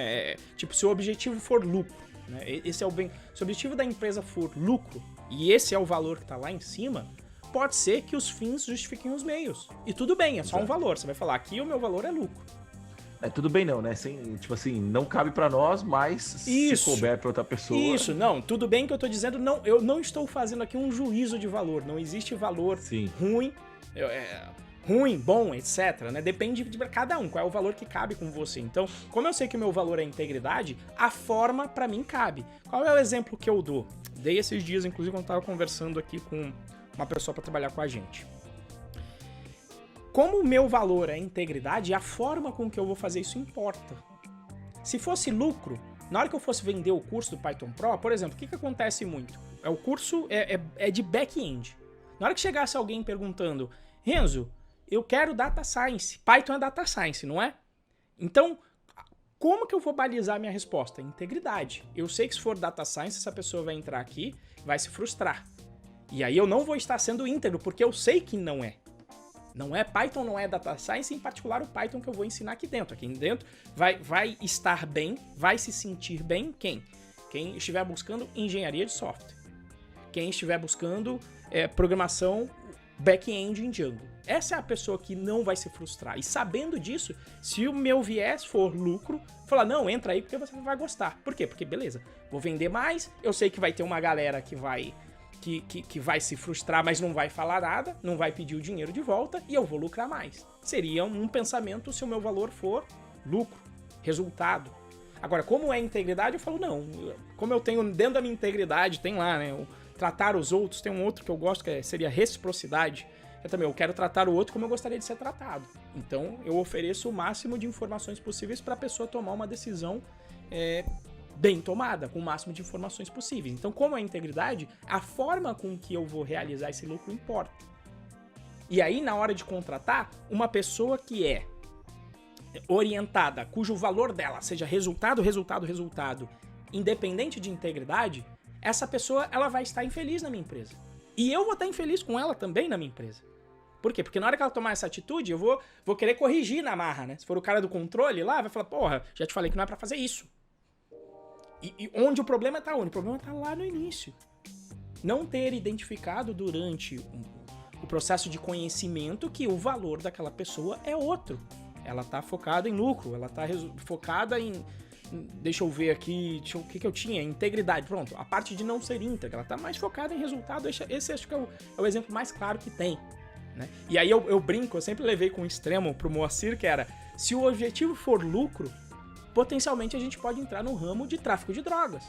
tipo, se o objetivo for lucro, né? Esse é o bem. Se o objetivo da empresa for lucro, e esse é o valor que tá lá em cima, pode ser que os fins justifiquem os meios. E tudo bem, é só um valor. Você vai falar, aqui o meu valor é lucro. Tudo bem não, né? Tipo assim, não cabe pra nós, mas se couber pra outra pessoa... Isso, não, tudo bem que eu tô dizendo, não, eu não estou fazendo aqui um juízo de valor, não existe valor ruim, ruim, bom, etc, né? Depende de cada um, qual é o valor que cabe com você. Então, como eu sei que o meu valor é integridade, a forma pra mim cabe. Qual é o exemplo que eu dou? Dei esses dias, inclusive, quando eu tava conversando aqui com uma pessoa pra trabalhar com a gente. Como o meu valor é integridade, a forma com que eu vou fazer isso importa. Se fosse lucro, na hora que eu fosse vender o curso do Python Pro, por exemplo, o que acontece muito? O curso é de back-end. Na hora que chegasse alguém perguntando, Renzo, eu quero Data Science. Python é Data Science, não é? Então, como que eu vou balizar a minha resposta? Integridade. Eu sei que se for Data Science, essa pessoa vai entrar aqui e vai se frustrar. E aí eu não vou estar sendo íntegro, porque eu sei que não é. Não é Python, não é Data Science, em particular o Python que eu vou ensinar aqui dentro. Aqui dentro vai estar bem, vai se sentir bem quem? Quem estiver buscando engenharia de software. Quem estiver buscando programação back-end em Django. Essa é a pessoa que não vai se frustrar. E sabendo disso, se o meu viés for lucro, falar, não, entra aí porque você vai gostar. Por quê? Porque, beleza, vou vender mais, eu sei que vai ter uma galera que vai se frustrar, mas não vai falar nada, não vai pedir o dinheiro de volta e eu vou lucrar mais. Seria um pensamento se o meu valor for lucro, resultado. Agora, como é integridade, eu falo, não. Como eu tenho dentro da minha integridade, tem lá, né? Tratar os outros, tem um outro que eu gosto que seria reciprocidade. Eu quero tratar o outro como eu gostaria de ser tratado. Então, eu ofereço o máximo de informações possíveis para a pessoa tomar uma decisão bem tomada, com o máximo de informações possíveis. Então, como é integridade, a forma com que eu vou realizar esse lucro importa. E aí, na hora de contratar, uma pessoa que é orientada, cujo valor dela seja resultado, independente de integridade, essa pessoa ela vai estar infeliz na minha empresa. E eu vou estar infeliz com ela também na minha empresa. Por quê? Porque na hora que ela tomar essa atitude, eu vou querer corrigir na marra, né? Se for o cara do controle lá, vai falar, porra, já te falei que não é pra fazer isso. E onde o problema tá onde? O problema tá lá no início. Não ter identificado durante o processo de conhecimento que o valor daquela pessoa é outro. Ela tá focada em lucro, ela tá focada em... Deixa eu ver aqui, o que eu tinha? Integridade, pronto. A parte de não ser íntegra, ela tá mais focada em resultado. Esse acho que é o exemplo mais claro que tem. Né? E aí eu brinco, eu sempre levei com um extremo pro Moacir, que era, se o objetivo for lucro, potencialmente a gente pode entrar no ramo de tráfico de drogas.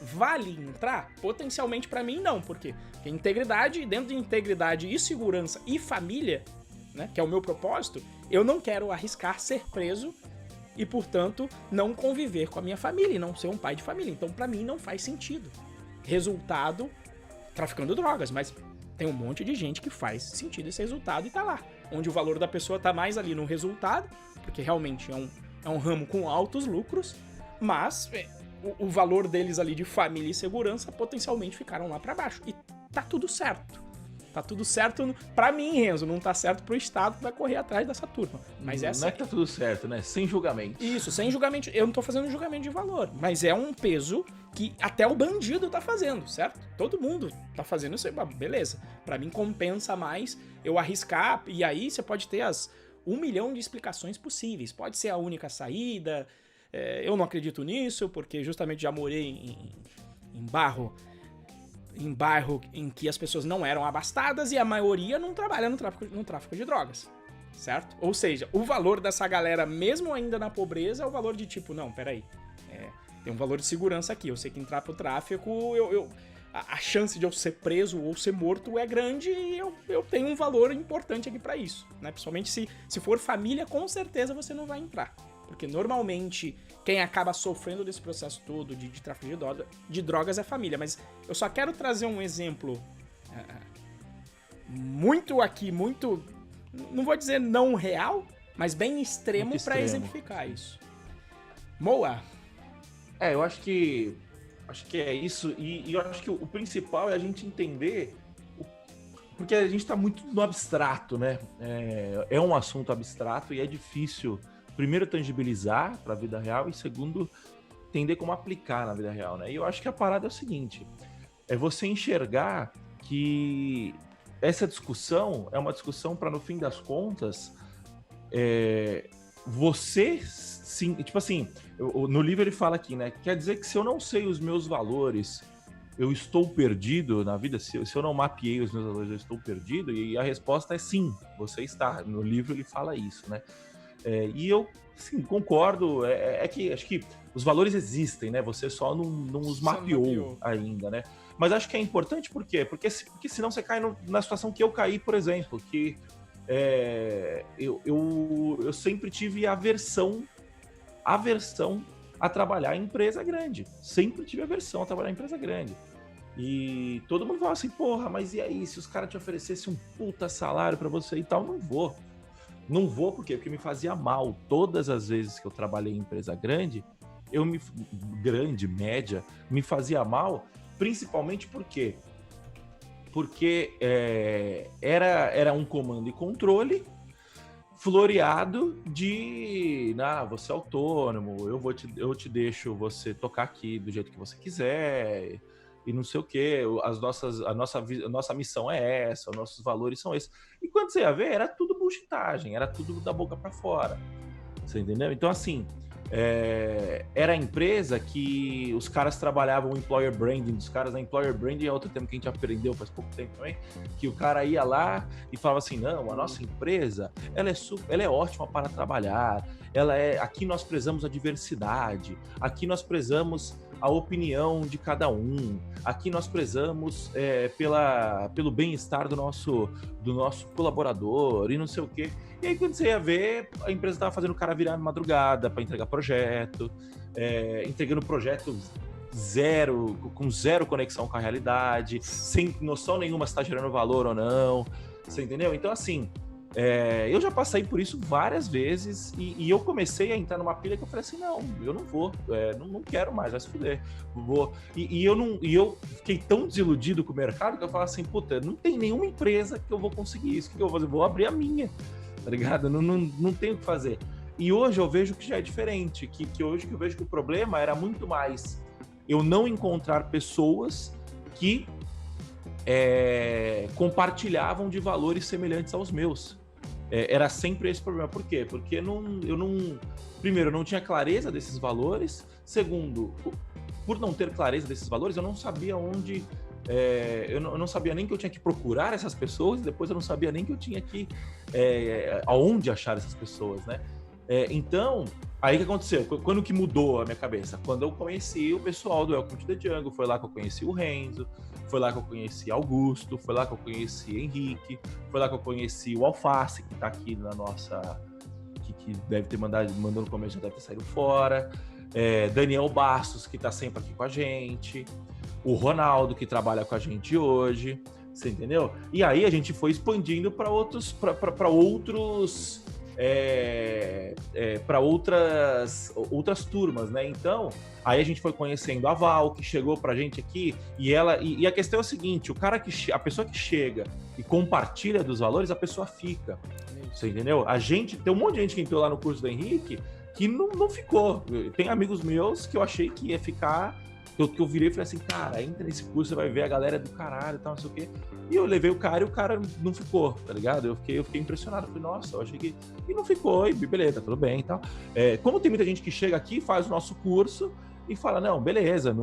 Vale entrar? Potencialmente pra mim não, por quê? Porque integridade, dentro de integridade e segurança e família, né, que é o meu propósito, eu não quero arriscar ser preso e, portanto, não conviver com a minha família e não ser um pai de família. Então, pra mim, não faz sentido. Resultado, traficando drogas, mas tem um monte de gente que faz sentido esse resultado e tá lá. Onde o valor da pessoa tá mais ali no resultado, porque realmente é um ramo com altos lucros, mas o valor deles ali de família e segurança potencialmente ficaram lá pra baixo. E tá tudo certo. Tá tudo certo pra mim, Renzo. Não tá certo pro Estado que vai correr atrás dessa turma. Mas essa... Não é que tá tudo certo, né? Sem julgamento. Isso, sem julgamento. Eu não tô fazendo julgamento de valor, mas é um peso que até o bandido tá fazendo, certo? Todo mundo tá fazendo isso aí. Beleza. Pra mim compensa mais eu arriscar, e aí você pode ter as 1 milhão de explicações possíveis. Pode ser a única saída, eu não acredito nisso, porque justamente já morei em bairro em que as pessoas não eram abastadas e a maioria não trabalha no tráfico de drogas, certo? Ou seja, o valor dessa galera, mesmo ainda na pobreza, é o valor de tipo, não, peraí, tem um valor de segurança aqui, eu sei que entrar pro tráfico, a chance de eu ser preso ou ser morto é grande e eu tenho um valor importante aqui pra isso, né? Principalmente se for família, com certeza você não vai entrar. Porque normalmente quem acaba sofrendo desse processo todo de tráfico de drogas é a família. Mas eu só quero trazer um exemplo muito, não vou dizer não real, mas bem extremo para exemplificar isso. Moa. Eu acho que é isso. E eu acho que o principal é a gente entender, porque a gente está muito no abstrato, né? É um assunto abstrato e é difícil, primeiro, tangibilizar para a vida real e, segundo, entender como aplicar na vida real, né? E eu acho que a parada é o seguinte, é você enxergar que essa discussão é uma discussão para, no fim das contas, você, sim, tipo assim, no livro ele fala aqui, né? Quer dizer que se eu não sei os meus valores, eu estou perdido na vida? Se eu não mapeei os meus valores, eu estou perdido? E a resposta é sim, você está. No livro ele fala isso, né? E eu, sim, concordo, que acho que os valores existem, né? Você só não os mapeou ainda, né? Mas acho que é importante, por quê? Porque senão você cai na situação que eu caí, por exemplo, que eu sempre tive aversão a trabalhar em empresa grande. Sempre tive aversão a trabalhar em empresa grande. E todo mundo fala assim, porra, mas e aí, se os caras te oferecessem um puta salário pra você e tal, não vou. Não vou, por quê? Porque me fazia mal. Todas as vezes que eu trabalhei em empresa grande, média, me fazia mal, principalmente por quê? Porque era um comando e controle floreado de você é autônomo, eu te deixo você tocar aqui do jeito que você quiser e não sei o que, a nossa missão é essa, os nossos valores são esses. E quando você ia ver, era tudo bullshitagem, era tudo da boca para fora, você entendeu? Então assim, era a empresa que os caras trabalhavam o employer branding dos caras. A employer branding é outro termo que a gente aprendeu faz pouco tempo também, que o cara ia lá e falava assim, não, a nossa empresa, ela é ótima para trabalhar, aqui nós prezamos a diversidade, aqui nós prezamos a opinião de cada um, aqui nós prezamos pelo bem-estar do nosso colaborador e não sei o quê. E aí, quando você ia ver, a empresa estava fazendo o cara virar madrugada para entregar projeto, entregando projeto com zero conexão com a realidade, sem noção nenhuma se está gerando valor ou não, você entendeu? Então, assim, eu já passei por isso várias vezes e eu comecei a entrar numa pilha que eu falei assim, não, eu não vou, não quero mais, vai se fuder, vou. E eu fiquei tão desiludido com o mercado que eu falei assim, puta, não tem nenhuma empresa que eu vou conseguir isso, o que eu vou fazer? Vou abrir a minha, tá ligado? Não tenho o que fazer. E hoje eu vejo que já é diferente, que hoje eu vejo que o problema era muito mais eu não encontrar pessoas que compartilhavam de valores semelhantes aos meus. Era sempre esse problema. Por quê? Porque primeiro, eu não tinha clareza desses valores. Segundo, por não ter clareza desses valores, eu não sabia onde... eu não sabia nem que eu tinha que procurar essas pessoas, depois eu não sabia nem que eu tinha que... aonde achar essas pessoas, né? Então, aí o que aconteceu? Quando que mudou a minha cabeça? Quando eu conheci o pessoal do Welcome to the Jungle, foi lá que eu conheci o Renzo, foi lá que eu conheci Augusto, foi lá que eu conheci Henrique, foi lá que eu conheci o Alface, que tá aqui na nossa... que deve ter mandado no começo, já deve ter saído fora. Daniel Bastos, que tá sempre aqui com a gente. O Ronaldo, que trabalha com a gente hoje. Você entendeu? E aí a gente foi expandindo para outras turmas, né? Então, aí a gente foi conhecendo a Val, que chegou pra gente aqui, e a questão é o seguinte, a pessoa que chega e compartilha dos valores, a pessoa fica. Você entendeu? Tem um monte de gente que entrou lá no curso do Henrique que não ficou. Tem amigos meus que eu achei que ia ficar, que eu virei e falei assim, cara, entra nesse curso, você vai ver a galera do caralho e tal, não sei o quê. E eu levei o cara e o cara não ficou, tá ligado? Eu fiquei impressionado, falei, nossa, eu achei que... E não ficou, e beleza, tudo bem e tal. Como tem muita gente que chega aqui, faz o nosso curso e fala, não, beleza,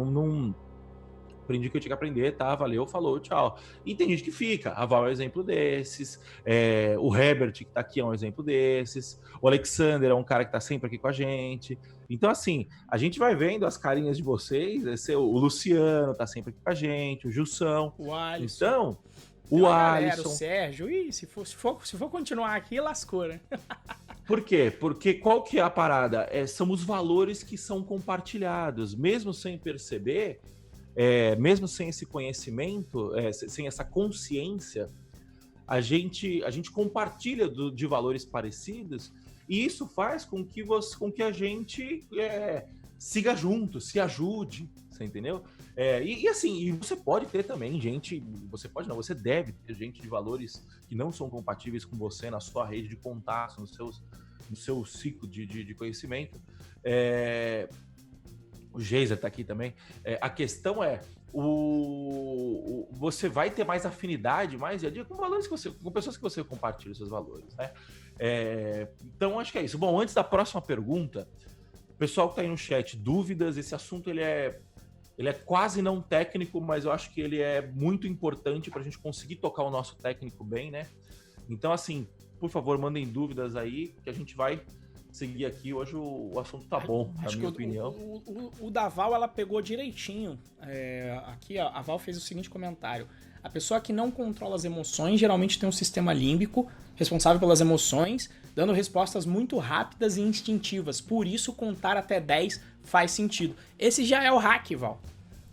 aprendi o que eu tinha que aprender, tá? Valeu, falou, tchau. E tem gente que fica. A Val é um exemplo desses. O Herbert, que tá aqui, é um exemplo desses. O Alexander é um cara que tá sempre aqui com a gente. Então, assim, a gente vai vendo as carinhas de vocês. O Luciano tá sempre aqui com a gente, o Gilson. O Alisson. Então, o Alisson. O Sérgio. Ih, se for continuar aqui, lascou, né? Por quê? Porque qual que é a parada? São os valores que são compartilhados. Mesmo sem perceber, mesmo sem esse conhecimento, sem essa consciência, a gente compartilha de valores parecidos e isso faz com que a gente siga junto, se ajude, você entendeu? E você pode ter também gente, você deve ter gente de valores que não são compatíveis com você na sua rede de contatos, no seu ciclo de conhecimento. O Geiser tá aqui também. A questão você vai ter mais afinidade, mais dia a dia com valores com pessoas que você compartilha os seus valores, né? Então acho que é isso. Bom, antes da próxima pergunta, o pessoal que tá aí no chat, dúvidas, esse assunto ele é quase não técnico, mas eu acho que ele é muito importante para a gente conseguir tocar o nosso técnico bem, né? Então, assim, por favor, mandem dúvidas aí, que a gente vai seguir aqui. Hoje o assunto tá bom, na minha opinião. O da Val, ela pegou direitinho. Aqui, a Val fez o seguinte comentário. A pessoa que não controla as emoções geralmente tem um sistema límbico responsável pelas emoções, dando respostas muito rápidas e instintivas. Por isso, contar até 10 faz sentido. Esse já é o hack, Val,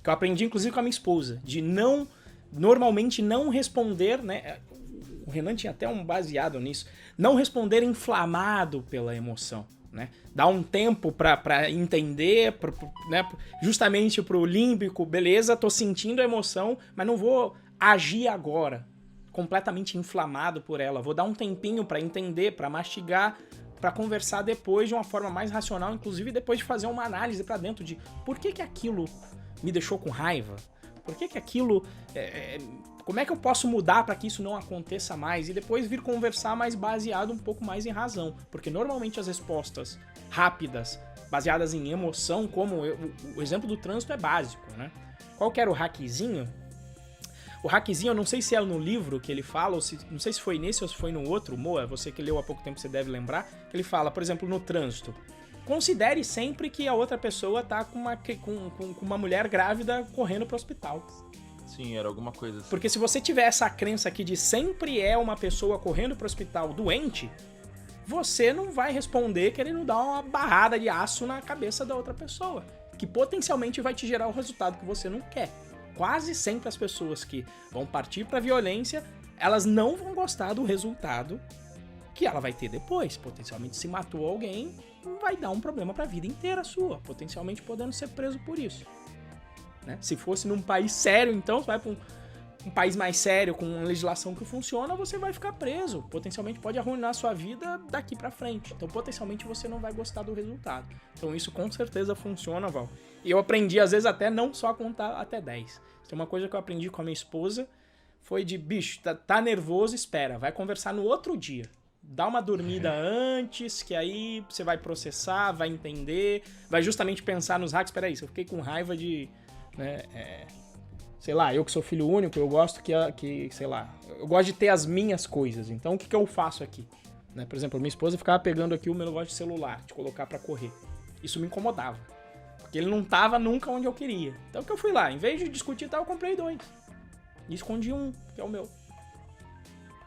que eu aprendi inclusive com a minha esposa, de normalmente não responder, né? O Renan tinha até um baseado nisso, não responder inflamado pela emoção, né? Dar um tempo pra entender, né? Justamente pro límbico, beleza, tô sentindo a emoção, mas não vou agir agora, completamente inflamado por ela. Vou dar um tempinho pra entender, pra mastigar, pra conversar depois de uma forma mais racional, inclusive depois de fazer uma análise pra dentro de por que aquilo me deixou com raiva, por que aquilo... como é que eu posso mudar para que isso não aconteça mais? E depois vir conversar mais baseado um pouco mais em razão. Porque normalmente as respostas rápidas, baseadas em emoção, como o exemplo do trânsito é básico, né? Qual que era o hackzinho? O hackzinho, eu não sei se é no livro que ele fala, não sei se foi nesse ou se foi no outro, Moa, você que leu há pouco tempo, você deve lembrar, que ele fala, por exemplo, no trânsito. Considere sempre que a outra pessoa tá com uma mulher grávida correndo pro hospital. Sim, era alguma coisa assim. Porque se você tiver essa crença aqui de sempre é uma pessoa correndo pro hospital doente, você não vai responder querendo dar uma barrada de aço na cabeça da outra pessoa, que potencialmente vai te gerar o resultado que você não quer. Quase sempre as pessoas que vão partir pra violência, elas não vão gostar do resultado que ela vai ter depois. Potencialmente, se matou alguém, vai dar um problema pra vida inteira sua, potencialmente podendo ser preso por isso. Né? Se fosse num país sério, então, você vai para um país mais sério, com uma legislação que funciona, você vai ficar preso. Potencialmente pode arruinar a sua vida daqui para frente. Então, potencialmente, você não vai gostar do resultado. Então, isso com certeza funciona, Val. E eu aprendi, às vezes, até não só contar até 10. Tem uma coisa que eu aprendi com a minha esposa, foi de, bicho, tá nervoso, espera, vai conversar no outro dia. Dá uma dormida antes, que aí você vai processar, vai entender, vai justamente pensar nos hacks. Peraí, se eu fiquei com raiva de... Né, sei lá, eu que sou filho único, eu gosto sei lá, eu gosto de ter as minhas coisas, então o que eu faço aqui? Né, por exemplo, minha esposa ficava pegando aqui o meu negócio de celular, de colocar pra correr. Isso me incomodava, porque ele não tava nunca onde eu queria. Então o que eu fui lá, em vez de discutir tal, eu comprei 2. E escondi um, que é o meu.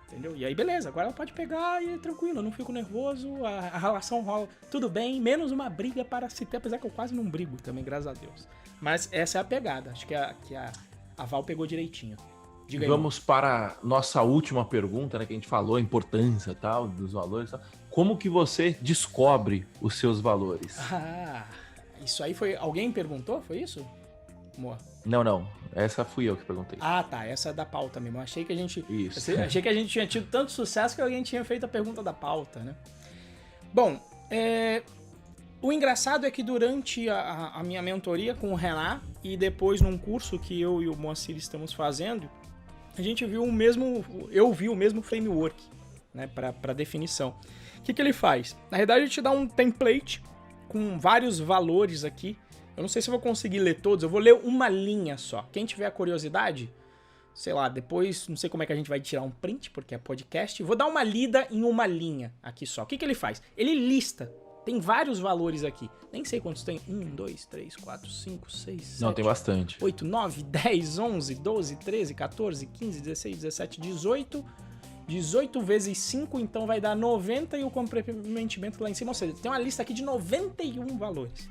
Entendeu? E aí beleza, agora ela pode pegar e tranquilo, eu não fico nervoso, a relação rola tudo bem, menos uma briga para se ter, apesar que eu quase não brigo também, graças a Deus. Mas essa é a pegada, acho que a Val pegou direitinho. Diga aí. Vamos para a nossa última pergunta, né, que a gente falou, a importância tal, dos valores. Tal. Como que você descobre os seus valores? Isso aí foi... Alguém perguntou? Foi isso? Moa. Não. Essa fui eu que perguntei. Ah, tá. Essa é da pauta mesmo. Achei que a gente... Isso. Achei que a gente tinha tido tanto sucesso que alguém tinha feito a pergunta da pauta, né? Bom, o engraçado é que durante a minha mentoria com o Renan e depois num curso que eu e o Moacir estamos fazendo, a gente viu eu vi o mesmo framework, né, para definição. O que ele faz? Na verdade, ele te dá um template com vários valores aqui Eu não sei se eu vou conseguir ler todos, eu vou ler uma linha só. Quem tiver curiosidade, sei lá, depois, não sei como é que a gente vai tirar um print, porque é podcast. Vou dar uma lida em uma linha aqui só. O que ele faz? Ele lista. Tem vários valores aqui. Nem sei quantos tem. 1, 2, 3, 4, 5, 6, 7... Não, tem bastante. 8, 9, 10, 11, 12, 13, 14, 15, 16, 17, 18... 18 vezes 5, então vai dar 90 e o comprometimento lá em cima. Ou seja, tem uma lista aqui de 91 valores.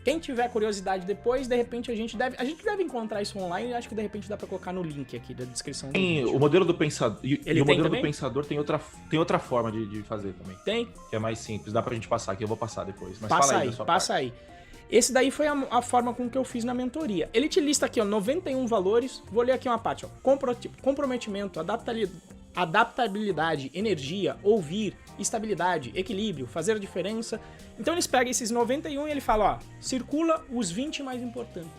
Quem tiver curiosidade depois, de repente a gente deve encontrar isso online e acho que de repente dá pra colocar no link aqui da descrição do vídeo. O modelo do pensador, o modelo também? do pensador tem outra forma de fazer também. Tem? Que é mais simples, dá pra gente passar aqui, eu vou passar depois. Mas Passa fala aí, da sua passa parte. aí. Esse daí foi a forma com que eu fiz na mentoria. Ele te lista aqui, ó, 91 valores. Vou ler aqui uma parte, ó. Comprometimento, adaptabilidade, energia, ouvir, estabilidade, equilíbrio, fazer a diferença. Então eles pegam esses 91 e ele fala, ó, circula os 20 mais importantes.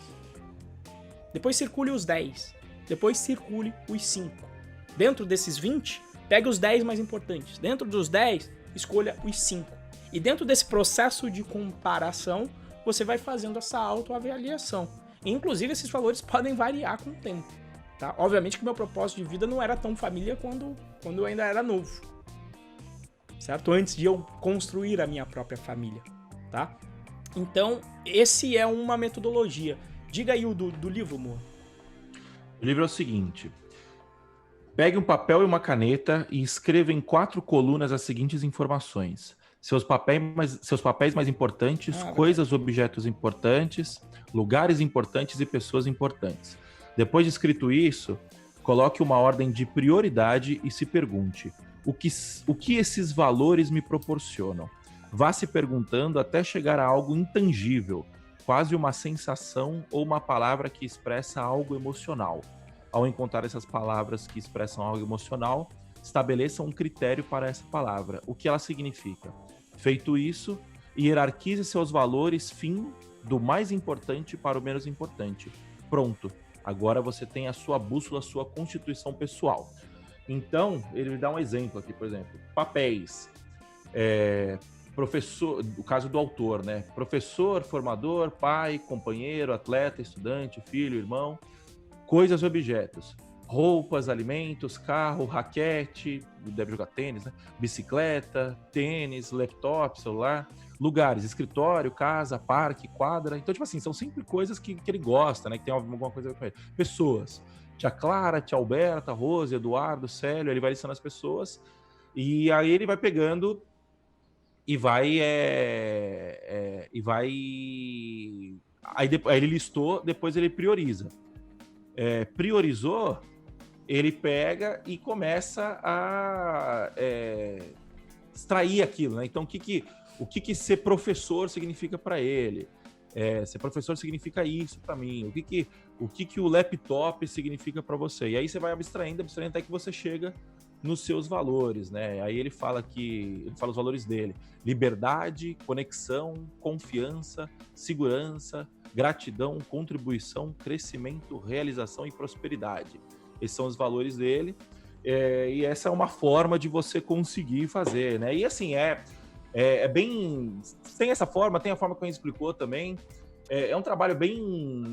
Depois circule os 10. Depois circule os 5. Dentro desses 20, pega os 10 mais importantes. Dentro dos 10, escolha os 5. E dentro desse processo de comparação, você vai fazendo essa autoavaliação. Inclusive, esses valores podem variar com o tempo. Tá? Obviamente que meu propósito de vida não era tão família quando eu ainda era novo. Certo? Antes de eu construir a minha própria família. Tá? Então, esse é uma metodologia. Diga aí o do livro, Moa. O livro é o seguinte. Pegue um papel e uma caneta e escreva em 4 colunas as seguintes informações. Seus papéis mais importantes, coisas, objetos importantes, lugares importantes e pessoas importantes. Depois de escrito isso, coloque uma ordem de prioridade e se pergunte: o que esses valores me proporcionam? Vá se perguntando até chegar a algo intangível, quase uma sensação ou uma palavra que expressa algo emocional. Ao encontrar essas palavras que expressam algo emocional, estabeleça um critério para essa palavra, o que ela significa. Feito isso, hierarquize seus valores, fim do mais importante para o menos importante. Pronto. Agora você tem a sua bússola, a sua constituição pessoal. Então, ele dá um exemplo aqui, por exemplo. Papéis. Professor, o caso do autor, né? Professor, formador, pai, companheiro, atleta, estudante, filho, irmão. Coisas e objetos. Roupas, alimentos, carro, raquete, deve jogar tênis, né? Bicicleta, tênis, laptop, celular. Lugares, escritório, casa, parque, quadra. Então, tipo assim, são sempre coisas que ele gosta, né? Que tem alguma coisa a ver com ele. Pessoas. Tia Clara, tia Alberta, Rose, Eduardo, Célio. Ele vai listando as pessoas. E aí ele vai pegando e vai... Aí ele listou, depois ele prioriza. Priorizou, ele pega e começa a extrair aquilo, né? Então, o que ser professor significa para ele? Ser professor significa isso para mim. O que o laptop significa para você? E aí você vai abstraindo até que você chega nos seus valores, né? Aí ele fala os valores dele: liberdade, conexão, confiança, segurança, gratidão, contribuição, crescimento, realização e prosperidade. Esses são os valores dele. E essa é uma forma de você conseguir fazer, né? E assim, bem... Tem essa forma, tem a forma que a gente explicou também. É um trabalho bem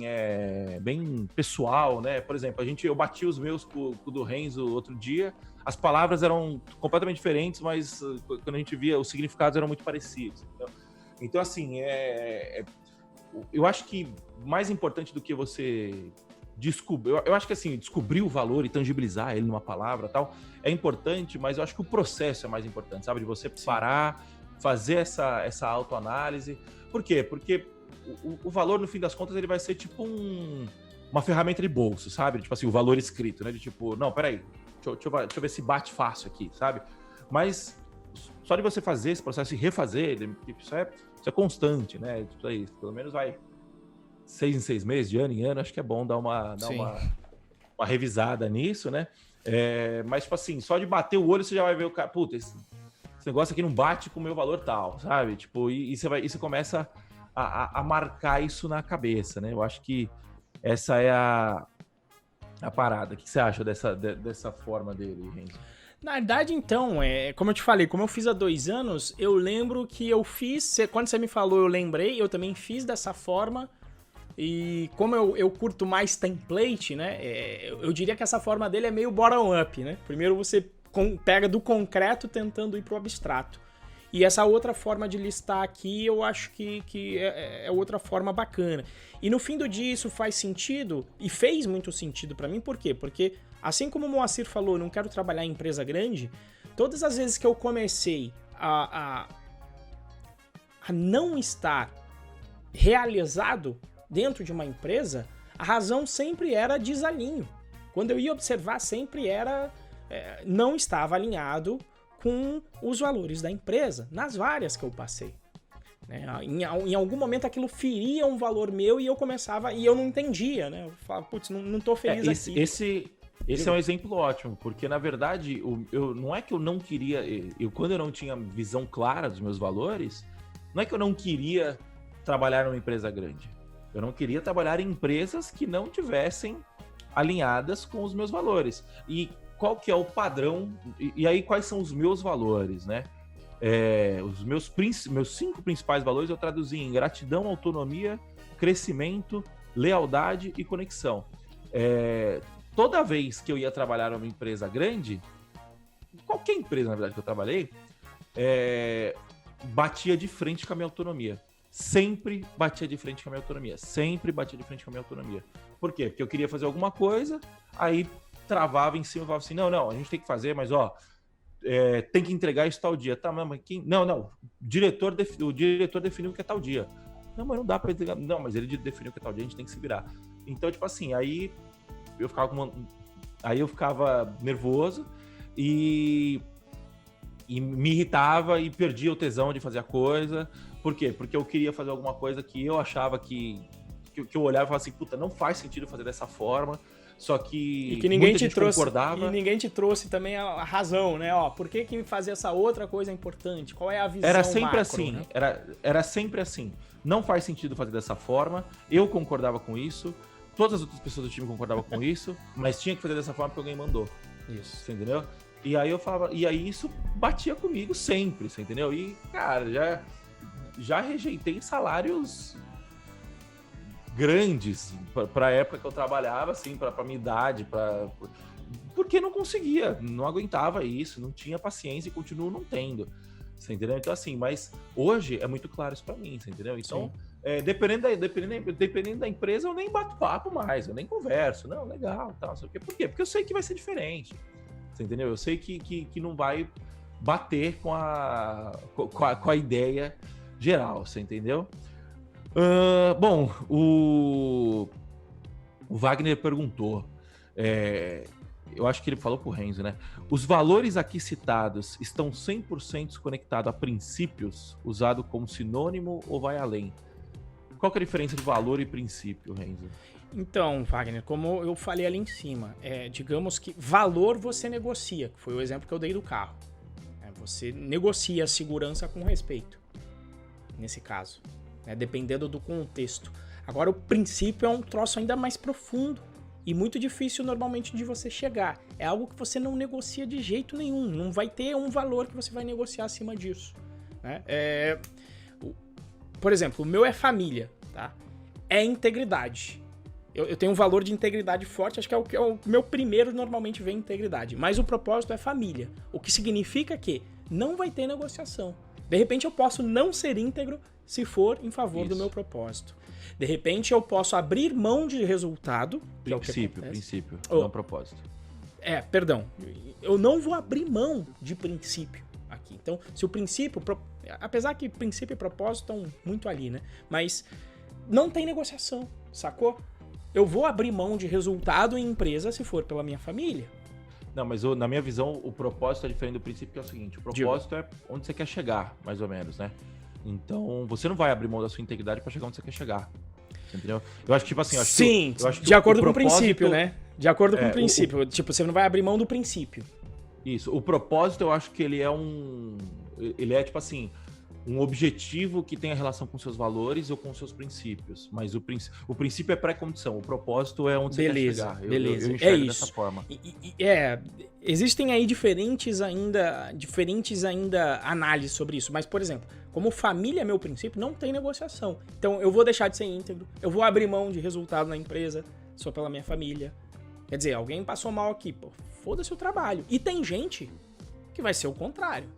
pessoal, né? Por exemplo, eu bati os meus com o do Renzo outro dia. As palavras eram completamente diferentes, mas quando a gente via, os significados eram muito parecidos. Então assim, eu acho que mais importante do que você descobrir... Eu acho que assim, descobrir o valor e tangibilizar ele numa palavra e tal, é importante, mas eu acho que o processo é mais importante, sabe? De você parar, fazer essa autoanálise. Por quê? Porque o valor, no fim das contas, ele vai ser tipo uma ferramenta de bolso, sabe? Tipo assim, o valor escrito, né? De tipo, não, peraí, deixa eu ver se bate fácil aqui, sabe? Mas só de você fazer esse processo e refazer, isso é constante, né? Tipo aí, pelo menos vai 6 em 6 meses, de ano em ano, acho que é bom dar uma revisada nisso, né? Mas, tipo assim, só de bater o olho você já vai ver o cara, puta, esse negócio aqui não bate com o meu valor tal, sabe? Tipo, e você começa a marcar isso na cabeça, né? Eu acho que essa é a parada. O que você acha dessa forma dele, Renzo? Na verdade, então, como eu te falei, como eu fiz há 2 anos, eu lembro que eu fiz, quando você me falou, eu lembrei, eu também fiz dessa forma, e como eu curto mais template, né, eu diria que essa forma dele é meio bottom-up, né? Primeiro você pega do concreto tentando ir pro abstrato. E essa outra forma de listar aqui, eu acho que é outra forma bacana. E no fim do dia isso faz sentido, e fez muito sentido pra mim, por quê? Porque, assim como o Moacir falou, eu não quero trabalhar em empresa grande, todas as vezes que eu comecei a não estar realizado dentro de uma empresa, a razão sempre era desalinho. Quando eu ia observar, sempre era não estava alinhado com os valores da empresa, nas várias que eu passei. Em algum momento aquilo feria um valor meu e eu começava, e eu não entendia, né? Eu falava, putz, não tô feliz aqui. Esse é um exemplo ótimo, porque na verdade, não é que eu não queria, quando eu não tinha visão clara dos meus valores, não é que eu não queria trabalhar numa empresa grande. Eu não queria trabalhar em empresas que não tivessem alinhadas com os meus valores. E qual que é o padrão, e aí quais são os meus valores, né? Os meus 5 principais valores eu traduzi em gratidão, autonomia, crescimento, lealdade e conexão. Toda vez que eu ia trabalhar numa empresa grande, qualquer empresa, na verdade, que eu trabalhei, batia de frente com a minha autonomia. Sempre batia de frente com a minha autonomia. Sempre batia de frente com a minha autonomia. Por quê? Porque eu queria fazer alguma coisa, aí travava em cima e falava assim, não, a gente tem que fazer, mas tem que entregar isso tal dia. Tá, mas quem? Não, o diretor definiu que é tal dia. Não, mas não dá pra entregar. Não, mas ele definiu que é tal dia, a gente tem que se virar. Então, tipo assim, aí eu ficava nervoso e me irritava e perdia o tesão de fazer a coisa. Por quê? Porque eu queria fazer alguma coisa que eu achava que eu olhava e falava assim, puta, não faz sentido fazer dessa forma. Só que ninguém te trouxe, concordava. E ninguém te trouxe também a razão, né? Por que fazer essa outra coisa é importante? Qual é a visão Era sempre macro, assim, né? era sempre assim. Não faz sentido fazer dessa forma. Eu concordava com isso. Todas as outras pessoas do time concordavam com isso. Mas tinha que fazer dessa forma porque alguém mandou. Isso. Você entendeu? E aí eu falava... E aí isso batia comigo sempre, você entendeu? E, cara, já rejeitei salários grandes para a época que eu trabalhava, assim, para minha idade, porque não conseguia, não aguentava isso, não tinha paciência e continuo não tendo, você entendeu? Então, assim, mas hoje é muito claro isso para mim, você entendeu? Então, dependendo da empresa, eu nem bato papo mais, eu nem converso, não, legal, tal, sei o quê. Por quê? Porque eu sei que vai ser diferente, você entendeu? Eu sei que não vai bater com a ideia geral, você entendeu? Bom, o Wagner perguntou, eu acho que ele falou pro Renzo, né? Os valores aqui citados estão 100% conectados a princípios, usado como sinônimo ou vai além? Qual que é a diferença de valor e princípio, Renzo? Então, Wagner, como eu falei ali em cima, digamos que valor você negocia, que foi o exemplo que eu dei do carro. Você negocia a segurança com respeito, nesse caso. Dependendo do contexto. Agora, o princípio é um troço ainda mais profundo e muito difícil normalmente de você chegar. É algo que você não negocia de jeito nenhum. Não vai ter um valor que você vai negociar acima disso. Por exemplo, o meu é família, tá? É integridade. Eu tenho um valor de integridade forte, acho que é o meu primeiro normalmente vem integridade. Mas o propósito é família. O que significa que não vai ter negociação. De repente eu posso não ser íntegro se for em favor do meu propósito. De repente eu posso abrir mão de resultado. Princípio, não propósito. Perdão. Eu não vou abrir mão de princípio aqui. Então, se o princípio, apesar que princípio e propósito estão muito ali, né? Mas não tem negociação, sacou? Eu vou abrir mão de resultado em empresa se for pela minha família. Não, mas na minha visão, o propósito é diferente do princípio, que é o seguinte, o propósito é onde você quer chegar, mais ou menos, né? Então, você não vai abrir mão da sua integridade para chegar onde você quer chegar. Entendeu? Eu acho que, tipo assim... de acordo com o princípio, né? De acordo com o princípio. Tipo, você não vai abrir mão do princípio. Isso. O propósito, eu acho que ele é tipo assim... um objetivo que tenha relação com seus valores ou com seus princípios. Mas o princípio é pré-condição, o propósito é onde você quer chegar. Beleza, eu enxergo isso. dessa forma. Existem aí diferentes ainda análises sobre isso. Mas, por exemplo, como família é meu princípio, não tem negociação. Então, eu vou deixar de ser íntegro, eu vou abrir mão de resultado na empresa só pela minha família. Quer dizer, alguém passou mal aqui, pô, foda-se o trabalho. E tem gente que vai ser o contrário.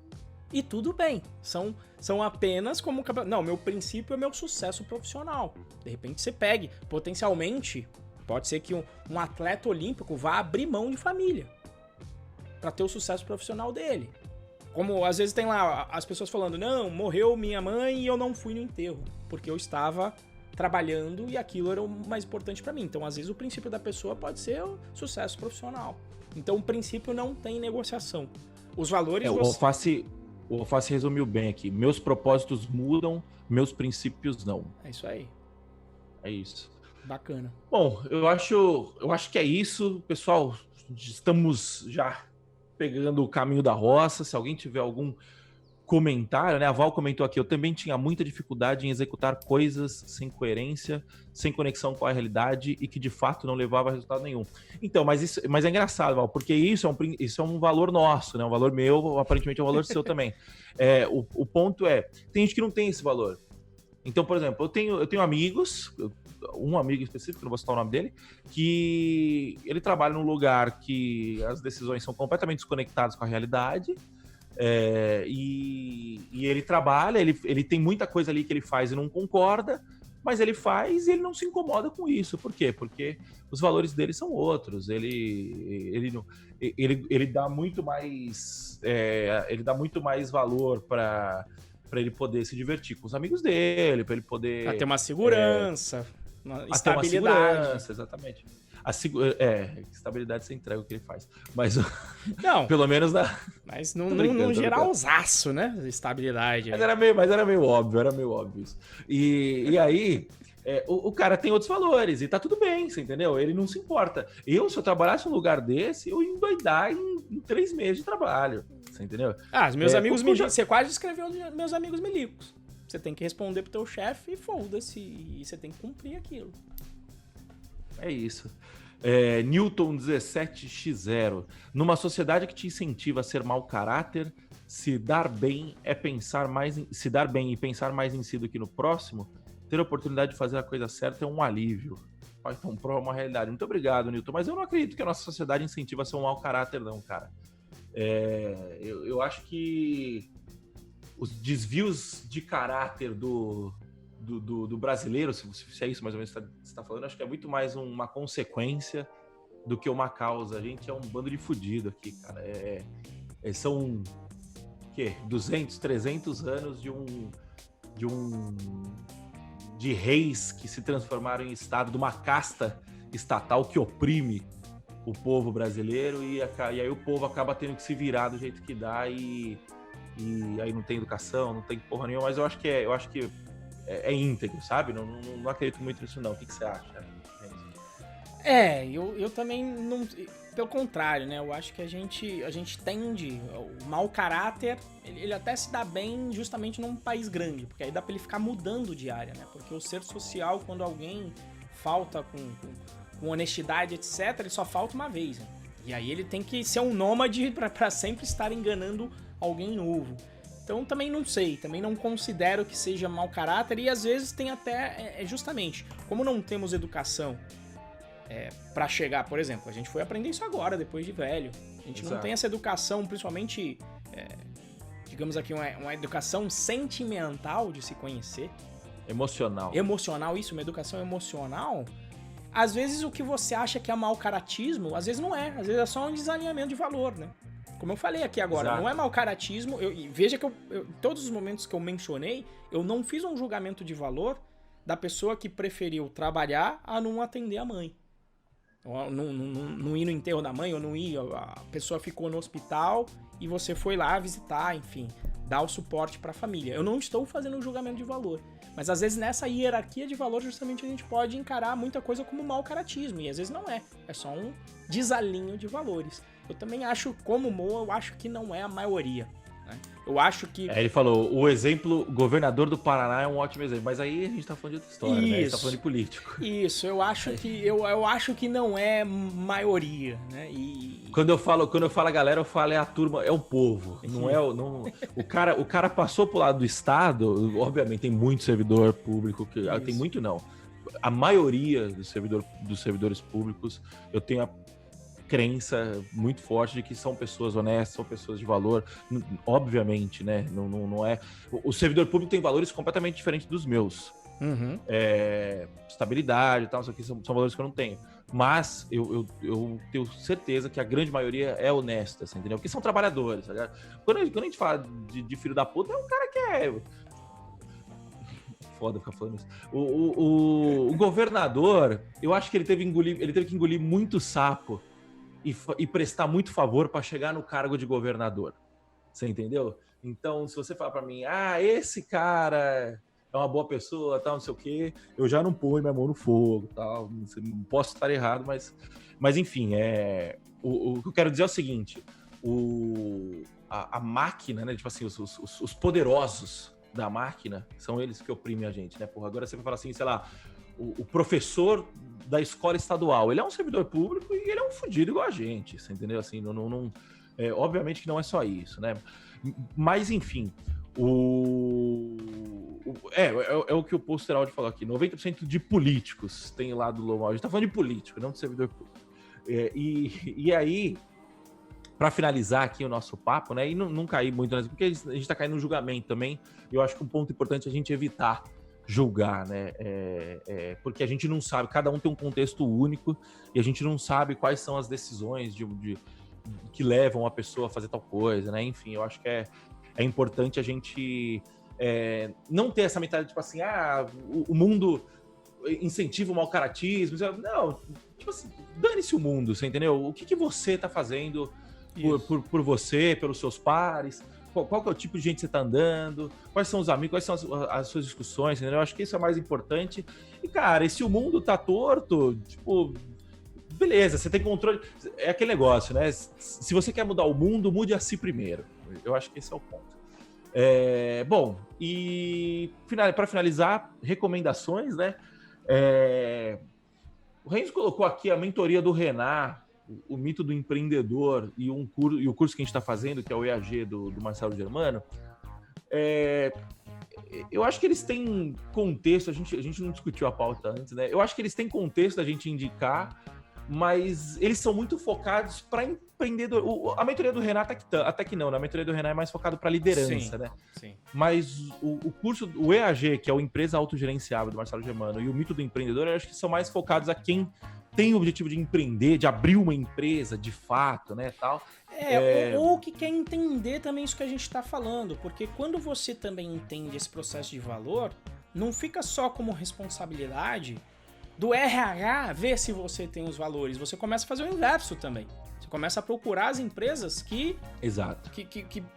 E tudo bem, são apenas como... Não, meu princípio é meu sucesso profissional. De repente você pegue, potencialmente, pode ser que um atleta olímpico vá abrir mão de família para ter o sucesso profissional dele. Como às vezes tem lá as pessoas falando, não, morreu minha mãe e eu não fui no enterro, porque eu estava trabalhando e aquilo era o mais importante para mim. Então, às vezes, o princípio da pessoa pode ser o sucesso profissional. Então, o princípio não tem negociação. Os valores... O Alface resumiu bem aqui. Meus propósitos mudam, meus princípios não. É isso aí. É isso. Bacana. Bom, eu acho que é isso. Pessoal, estamos já pegando o caminho da roça. Se alguém tiver algum comentário, né? A Val comentou aqui, eu também tinha muita dificuldade em executar coisas sem coerência, sem conexão com a realidade e que de fato não levava a resultado nenhum. Então, mas é engraçado, Val, porque isso é um valor nosso, né? Um valor meu, aparentemente é um valor seu também. O ponto é, tem gente que não tem esse valor. Então, por exemplo, eu tenho amigos, um amigo específico, não vou citar o nome dele, que ele trabalha num lugar que as decisões são completamente desconectadas com a realidade. E ele trabalha, ele tem muita coisa ali que ele faz e não concorda, mas ele faz e ele não se incomoda com isso. Por quê? Porque os valores dele são outros. Ele dá muito mais valor para ele poder se divertir com os amigos dele, para ele poder ter uma segurança, uma estabilidade. Uma segurança, exatamente. Estabilidade você entrega o que ele faz. Mas não, pelo menos mas no geralzaço, né? Estabilidade. Mas era meio óbvio isso. E aí, o cara tem outros valores e tá tudo bem, você entendeu? Ele não se importa. Se eu trabalhasse num lugar desse, eu ia endoidar em 3 meses de trabalho, você entendeu? Os meus amigos milicos, você quase descreveu meus amigos milicos. Você tem que responder pro teu chefe e foda-se, e você tem que cumprir aquilo. É isso. Newton 17x0. Numa sociedade que te incentiva a ser mau caráter, se dar bem e pensar mais em si do que no próximo, ter a oportunidade de fazer a coisa certa é um alívio. Então, prova uma realidade. Muito obrigado, Newton. Mas eu não acredito que a nossa sociedade incentiva a ser um mau caráter, não, cara. Eu acho que os desvios de caráter do brasileiro, se é isso mais ou menos que você está falando, acho que é muito mais uma consequência do que uma causa. A gente é um bando de fudido aqui, cara. São 200, 300 anos de reis que se transformaram em estado, de uma casta estatal que oprime o povo brasileiro e aí o povo acaba tendo que se virar do jeito que dá e aí não tem educação, não tem porra nenhuma, mas eu acho que é íntegro, sabe? Não acredito muito nisso, não. O que você acha? Eu também não... Pelo contrário, né? Eu acho que a gente tende... O mau caráter, ele até se dá bem justamente num país grande, porque aí dá pra ele ficar mudando de área, né? Porque o ser social, quando alguém falta com honestidade, etc., ele só falta uma vez, né? E aí ele tem que ser um nômade pra sempre estar enganando alguém novo. Então também não sei, também não considero que seja mau caráter e às vezes tem até, justamente, como não temos educação pra chegar, por exemplo, a gente foi aprender isso agora, depois de velho. A gente não tem essa educação, principalmente, digamos aqui, uma educação sentimental de se conhecer. Emocional, isso, uma educação emocional. Às vezes o que você acha que é mau caratismo, às vezes não é, às vezes é só um desalinhamento de valor, né? Como eu falei aqui agora, Exato. Não é mau caratismo. Veja que em todos os momentos que eu mencionei, eu não fiz um julgamento de valor da pessoa que preferiu trabalhar a não atender a mãe. Não ir no enterro da mãe, ou não ir, a pessoa ficou no hospital e você foi lá visitar, enfim, dar o suporte para a família. Eu não estou fazendo um julgamento de valor. Mas às vezes nessa hierarquia de valor, justamente a gente pode encarar muita coisa como mau caratismo. E às vezes não é. É só um desalinho de valores. Eu também acho, como Mo, eu acho que não é a maioria. né? Eu acho que... Ele falou, o governador do Paraná é um ótimo exemplo, mas aí a gente tá falando de outra história, né? A gente tá falando de político. Isso, eu acho que não é maioria, né? Quando eu falo a galera, eu falo é a turma, é o povo, não é o cara passou pro lado do Estado, obviamente tem muito servidor público, tem muito não. A maioria dos servidores públicos, eu tenho a crença muito forte de que são pessoas honestas, são pessoas de valor, obviamente, né? Não é. O servidor público tem valores completamente diferentes dos meus. Uhum. Estabilidade e tal, isso aqui são valores que eu não tenho. Mas eu tenho certeza que a grande maioria é honesta, assim, entendeu? Porque são trabalhadores, tá ligado? Quando a gente fala de filho da puta, é um cara que é. Foda ficar falando isso. O governador, eu acho que ele teve que engolir muito sapo e prestar muito favor para chegar no cargo de governador. Você entendeu? Então, se você falar para mim, esse cara é uma boa pessoa, tal, não sei o quê, eu já não ponho minha mão no fogo, tal. Não posso estar errado, mas enfim, o que eu quero dizer é o seguinte: a máquina, né? Tipo assim, os poderosos da máquina são eles que oprimem a gente, né? Porra, agora você vai falar assim, sei lá, o professor da escola estadual, ele é um servidor público e ele é um fudido igual a gente, você entendeu? Assim, obviamente que não é só isso, né? Mas, enfim, é o que o Posteraldi falou aqui, 90% de políticos tem lá do Lomal. A gente tá falando de político, não de servidor público. E aí, para finalizar aqui o nosso papo, né? E não cair muito, porque a gente tá caindo no julgamento também, e eu acho que um ponto importante é a gente evitar julgar, né? Porque a gente não sabe, cada um tem um contexto único e a gente não sabe quais são as decisões que levam a pessoa a fazer tal coisa, né? Enfim, eu acho que é importante a gente não ter essa mentalidade, tipo assim, o mundo incentiva o mau caratismo. Não, tipo assim, dane-se o mundo, você entendeu? O que você tá fazendo por você, pelos seus pares? Qual que é o tipo de gente que você tá andando, quais são os amigos, quais são as suas discussões, entendeu? Eu acho que isso é mais importante. E, cara, e se o mundo tá torto, tipo, beleza, você tem controle. É aquele negócio, né? Se você quer mudar o mundo, mude a si primeiro. Eu acho que esse é o ponto. Bom, e para finalizar, recomendações, né? O Renzo colocou aqui a mentoria do Renan, o mito do empreendedor e o curso que a gente está fazendo, que é o EAG do Marcelo Germano. Eu acho que eles têm contexto, a gente não discutiu a pauta antes, né? Eu acho que eles têm contexto da gente indicar, mas eles são muito focados para empreendedor. A mentoria do Renan até que não, né? A mentoria do Renan é mais focado para liderança, sim, né? Sim. Mas o curso, o EAG, que é o Empresa Autogerenciável do Marcelo Germano, e o mito do empreendedor, eu acho que são mais focados a quem tem o objetivo de empreender, de abrir uma empresa de fato, né, tal. Ou que quer entender também isso que a gente está falando, porque quando você também entende esse processo de valor, não fica só como responsabilidade do RH ver se você tem os valores, você começa a fazer o inverso também. Você começa a procurar as empresas que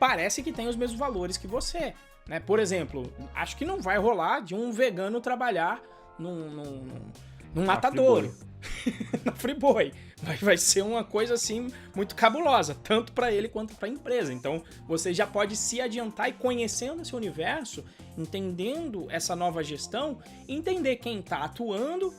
parece que têm os mesmos valores que você, né? Por exemplo, acho que não vai rolar de um vegano trabalhar num matadouro. Na Friboi. Vai ser uma coisa assim muito cabulosa, tanto para ele quanto para a empresa. Então você já pode se adiantar e conhecendo esse universo, entendendo essa nova gestão, entender quem está atuando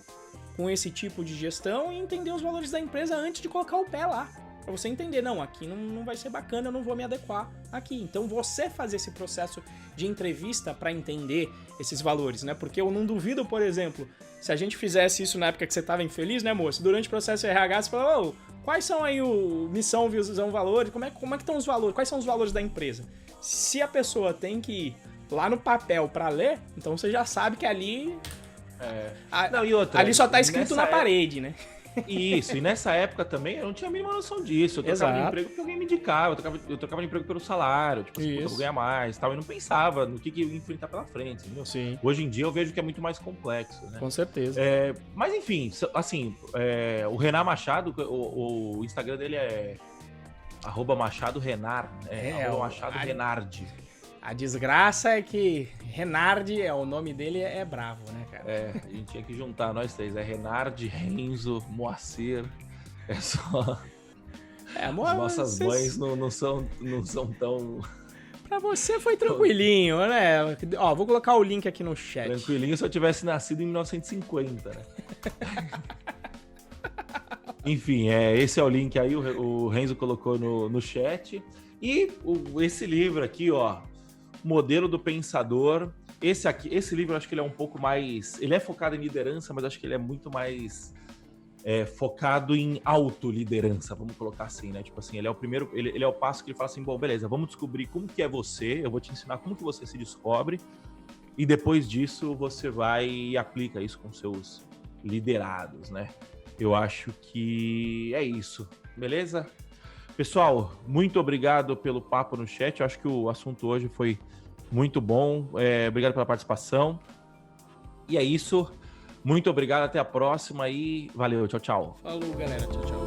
com esse tipo de gestão e entender os valores da empresa antes de colocar o pé lá. Pra você entender, não, aqui não vai ser bacana, eu não vou me adequar aqui. Então você fazer esse processo de entrevista para entender esses valores, né? Porque eu não duvido, por exemplo, se a gente fizesse isso na época que você estava infeliz, né, moço? Durante o processo RH, você falou, quais são aí o missão, visão, valores? Como é que estão os valores? Quais são os valores da empresa? Se a pessoa tem que ir lá no papel para ler, então você já sabe que ali... ali só tá escrito na parede, né? Isso, e nessa época também eu não tinha a mínima noção disso. Eu trocava de emprego porque alguém me indicava, eu trocava de emprego pelo salário, tipo, assim, eu vou ganhar mais e tal, e não pensava no que eu ia enfrentar pela frente, entendeu? Sim. Hoje em dia eu vejo que é muito mais complexo, né? Com certeza. Mas enfim, assim, o Renan Machado, o Instagram dele é @MachadoRenard, @MachadoRenard. A desgraça é que Renard, o nome dele é bravo, né, cara? A gente tinha que juntar nós três. É Renard, Renzo, Moacir. É só... As nossas mães não são tão... Pra você foi tranquilinho, né? Ó, vou colocar o link aqui no chat. Tranquilinho se eu tivesse nascido em 1950, né? Enfim, esse é o link aí, o Renzo colocou no chat. E esse livro aqui, ó, Modelo do Pensador. Esse livro, eu acho que ele é um pouco mais... Ele é focado em liderança, mas acho que ele é muito mais focado em autoliderança, vamos colocar assim, né? Tipo assim, ele é o primeiro... Ele é o passo que ele fala assim, bom, beleza, vamos descobrir como que é você, eu vou te ensinar como que você se descobre, e depois disso você vai e aplica isso com seus liderados, né? Eu acho que é isso, beleza? Pessoal, muito obrigado pelo papo no chat. Eu acho que o assunto hoje foi muito bom. Obrigado pela participação. E é isso. Muito obrigado. Até a próxima e valeu. Tchau, tchau. Falou, galera. Tchau, tchau.